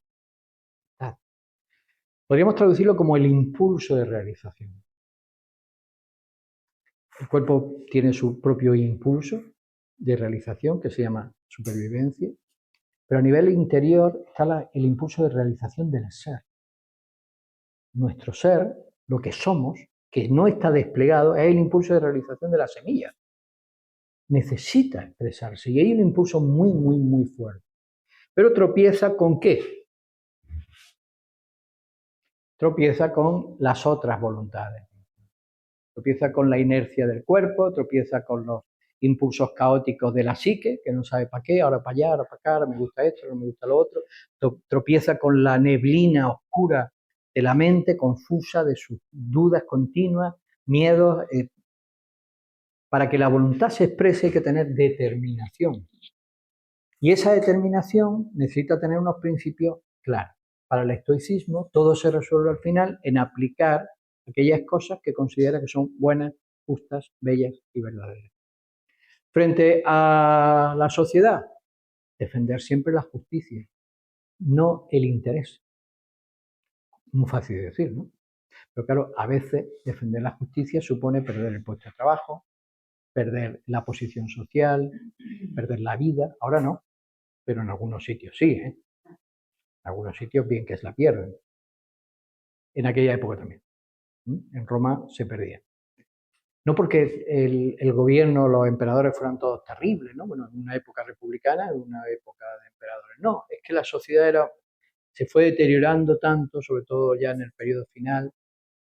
Podríamos traducirlo como el impulso de realización. El cuerpo tiene su propio impulso de realización, que se llama supervivencia, pero a nivel interior está el impulso de realización del ser. Nuestro ser, lo que somos, que no está desplegado, es el impulso de realización de la semilla. Necesita expresarse y hay un impulso muy, muy, muy fuerte. Pero tropieza ¿con qué? Tropieza con las otras voluntades. Tropieza con la inercia del cuerpo, tropieza con los impulsos caóticos de la psique, que no sabe para qué, ahora para allá, ahora para acá, ahora me gusta esto, ahora me gusta lo otro. Tropieza con la neblina oscura de la mente, confusa, de sus dudas continuas, miedos. Para que la voluntad se exprese hay que tener determinación. Y esa determinación necesita tener unos principios claros. Para el estoicismo, todo se resuelve al final en aplicar aquellas cosas que considera que son buenas, justas, bellas y verdaderas. Frente a la sociedad, defender siempre la justicia, no el interés. Muy fácil de decir, ¿no? Pero claro, a veces defender la justicia supone perder el puesto de trabajo, perder la posición social, perder la vida. Ahora no, pero en algunos sitios sí, ¿eh? En algunos sitios bien que se la pierden. En aquella época también. En Roma se perdía. No porque el gobierno, los emperadores fueran todos terribles, ¿no? Bueno, en una época republicana, en una época de emperadores. No, es que la sociedad se fue deteriorando tanto, sobre todo ya en el periodo final,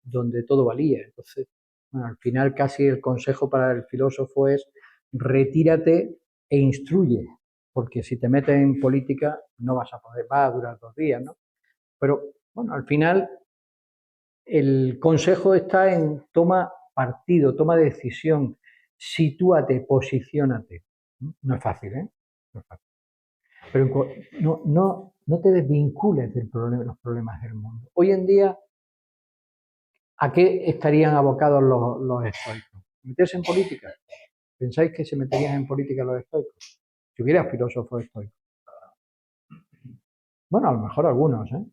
donde todo valía. Entonces, bueno, al final casi el consejo para el filósofo es retírate e instruye, porque si te metes en política no vas a poder, va a durar 2 días, ¿no? Pero bueno, al final el consejo está en toma partido, toma decisión, sitúate, posiciónate. No es fácil, ¿eh? No es fácil. Pero no te desvincules de los problemas del mundo. Hoy en día, ¿a qué estarían abocados los estoicos? ¿Meterse en política? ¿Pensáis que se meterían en política los estoicos? Si hubiera filósofos estoicos. Bueno, a lo mejor algunos, ¿eh?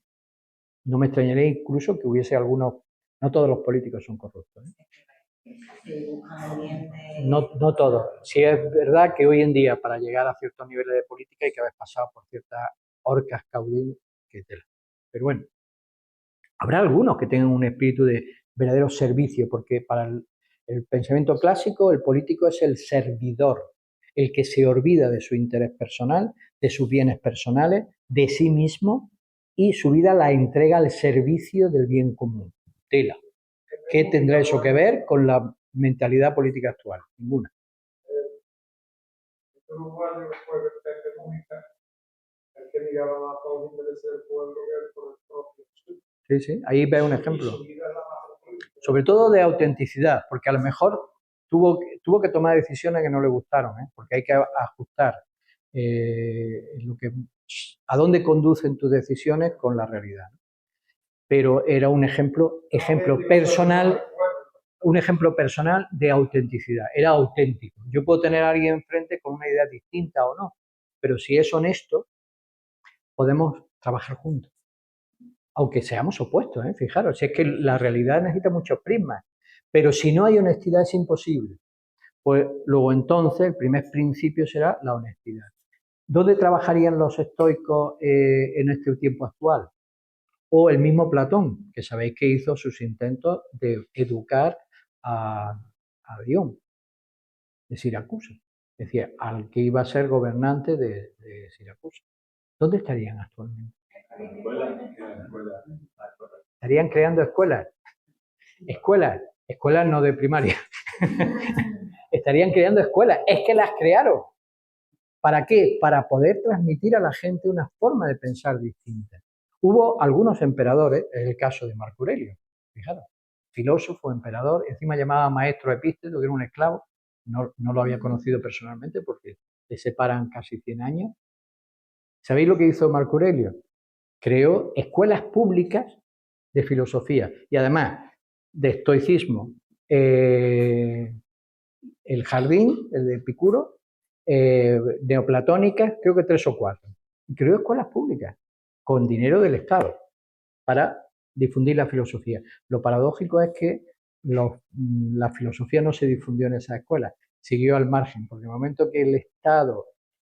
No me extrañaría incluso que hubiese algunos, no todos los políticos son corruptos, ¿eh? No todos. Sí es verdad que hoy en día para llegar a ciertos niveles de política hay que haber pasado por ciertas horcas caudiles que tela. Pero bueno, habrá algunos que tengan un espíritu de verdadero servicio, porque para el pensamiento clásico el político es el servidor, el que se olvida de su interés personal, de sus bienes personales, de sí mismo y su vida la entrega al servicio del bien común. Tela. ¿Qué tendrá eso que ver con la mentalidad política actual? Ninguna. En Uruguay fue vertiente única, el que miraba más por los intereses del pueblo que por el propio. Sí, sí, ahí ve un ejemplo. Sobre todo de autenticidad, porque a lo mejor tuvo que tomar decisiones que no le gustaron, ¿eh? Porque hay que ajustar a dónde conducen tus decisiones con la realidad. Pero era un ejemplo personal. Un ejemplo personal de autenticidad, era auténtico. Yo puedo tener a alguien enfrente con una idea distinta o no, pero si es honesto, podemos trabajar juntos. Aunque seamos opuestos, ¿eh? Fijaros, si es que la realidad necesita muchos prismas, pero si no hay honestidad es imposible. Pues luego entonces el primer principio será la honestidad. ¿Dónde trabajarían los estoicos en este tiempo actual? O el mismo Platón, que sabéis que hizo sus intentos de educar a Dion, de Siracusa, es decir, al que iba a ser gobernante de Siracusa. ¿Dónde estarían actualmente? Estarían creando escuelas. Escuelas no de primaria. Estarían creando escuelas. Es que las crearon. ¿Para qué? Para poder transmitir a la gente una forma de pensar distinta. Hubo algunos emperadores, es el caso de Marco Aurelio, fijaros, filósofo, emperador, encima llamaba maestro Epícteto, que era un esclavo, no lo había conocido personalmente porque le separan casi 100 años. ¿Sabéis lo que hizo Marco Aurelio? Creó escuelas públicas de filosofía y además de estoicismo, el jardín, el de Epicuro, neoplatónicas, creo que 3 o 4. Y creó escuelas públicas con dinero del Estado para difundir la filosofía. Lo paradójico es que la filosofía no se difundió en esas escuelas, siguió al margen, porque en el momento que el Estado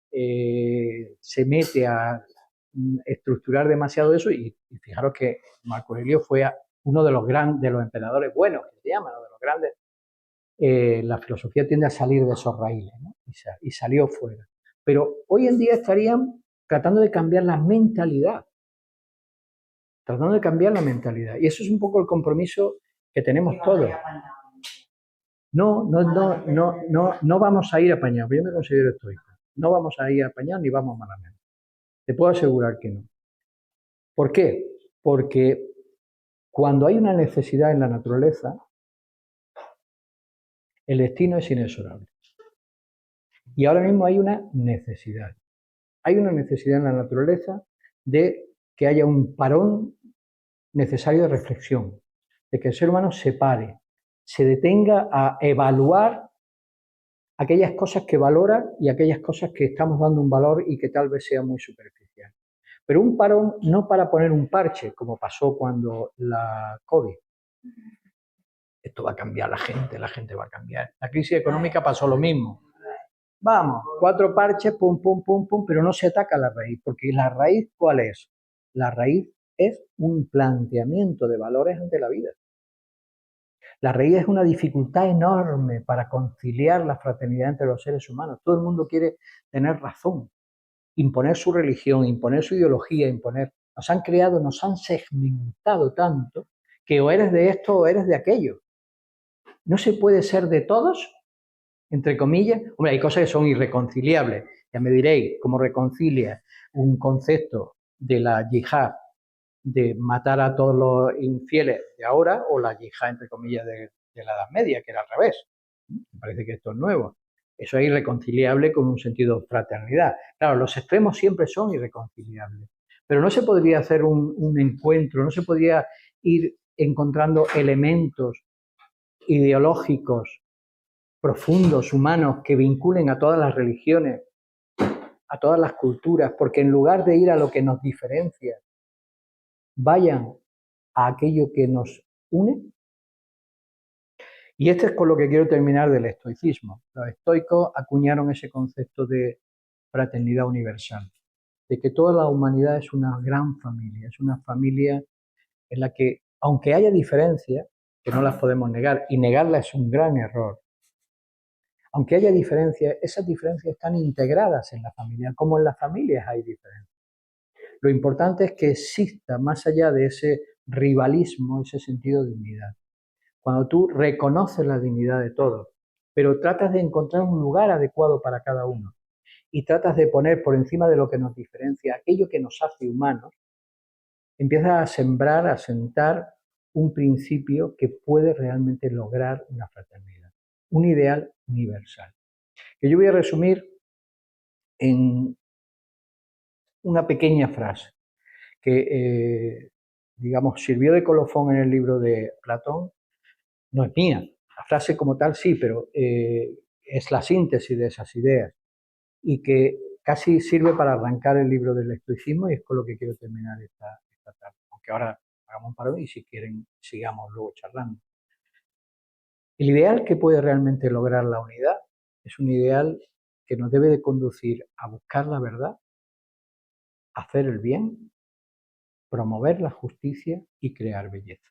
se mete a estructurar demasiado eso, y fijaros que Marco Aurelio fue uno de los emperadores buenos, que se llaman, de los grandes, la filosofía tiende a salir de esos raíles, ¿no? Y salió fuera. Pero hoy en día estarían tratando de cambiar la mentalidad. Y eso es un poco el compromiso que tenemos todos. No vamos a ir apañados. Yo me considero estoico. No vamos a ir apañados ni vamos malamente. Te puedo asegurar que no. ¿Por qué? Porque cuando hay una necesidad en la naturaleza, el destino es inexorable. Y ahora mismo hay una necesidad. Hay una necesidad en la naturaleza de que haya un parón necesario de reflexión, de que el ser humano se pare, se detenga a evaluar aquellas cosas que valora y aquellas cosas que estamos dando un valor y que tal vez sea muy superficial. Pero un parón no para poner un parche, como pasó cuando la COVID. esto va a cambiar la gente va a cambiar. La crisis económica pasó lo mismo. Vamos, 4 parches, pum, pum, pum, pum, pero no se ataca la raíz, porque la raíz, ¿cuál es? La raíz es un planteamiento de valores ante la vida. La raíz es una dificultad enorme para conciliar la fraternidad entre los seres humanos. Todo el mundo quiere tener razón, imponer su religión, imponer su ideología, Nos han creado, nos han segmentado tanto que o eres de esto o eres de aquello. No se puede ser de todos, entre comillas. Hombre, hay cosas que son irreconciliables. Ya me diréis cómo reconcilia un concepto de la yihad, de matar a todos los infieles de ahora, o la yihad, entre comillas, de la Edad Media, que era al revés. Me parece que esto es nuevo. Eso es irreconciliable con un sentido de fraternidad. Claro, los extremos siempre son irreconciliables, pero no se podría hacer un encuentro, no se podría ir encontrando elementos ideológicos profundos, humanos, que vinculen a todas las religiones, a todas las culturas, porque en lugar de ir a lo que nos diferencia, vayan a aquello que nos une. Y esto es con lo que quiero terminar del estoicismo. Los estoicos acuñaron ese concepto de fraternidad universal, de que toda la humanidad es una gran familia, es una familia en la que, aunque haya diferencias, que no las podemos negar, y negarlas es un gran error, aunque haya diferencias, esas diferencias están integradas en la familia, como en las familias hay diferencias. Lo importante es que exista, más allá de ese rivalismo, ese sentido de unidad. Cuando tú reconoces la dignidad de todos, pero tratas de encontrar un lugar adecuado para cada uno y tratas de poner por encima de lo que nos diferencia aquello que nos hace humanos, empiezas a sembrar, a sentar un principio que puede realmente lograr una fraternidad, un ideal universal, que yo voy a resumir en una pequeña frase que, digamos, sirvió de colofón en el libro de Platón. No es mía, la frase como tal sí, pero es la síntesis de esas ideas y que casi sirve para arrancar el libro del estoicismo, y es con lo que quiero terminar esta tarde, aunque ahora hagamos un parón y si quieren sigamos luego charlando. El ideal que puede realmente lograr la unidad es un ideal que nos debe de conducir a buscar la verdad, hacer el bien, promover la justicia y crear belleza.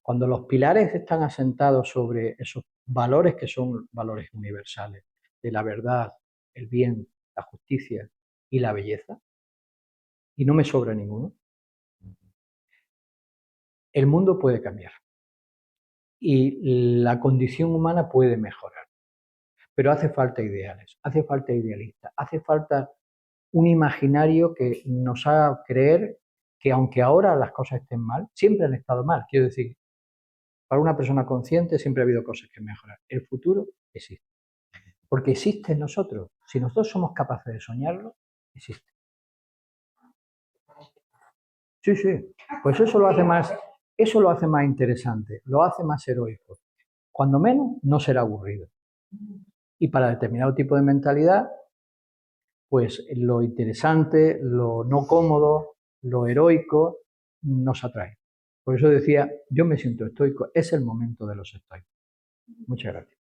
Cuando los pilares están asentados sobre esos valores que son valores universales, de la verdad, el bien, la justicia y la belleza, y no me sobra ninguno, el mundo puede cambiar y la condición humana puede mejorar. Pero hace falta ideales, hace falta idealistas, hace falta un imaginario que nos haga creer que aunque ahora las cosas estén mal, siempre han estado mal. Quiero decir, para una persona consciente siempre ha habido cosas que mejorar. El futuro existe. Porque existe en nosotros. Si nosotros somos capaces de soñarlo, existe. Sí, sí. Pues eso lo hace más interesante, lo hace más heroico. Cuando menos, no será aburrido. Y para determinado tipo de mentalidad, pues lo interesante, lo no cómodo, lo heroico, nos atrae. Por eso decía, yo me siento estoico, es el momento de los estoicos. Muchas gracias.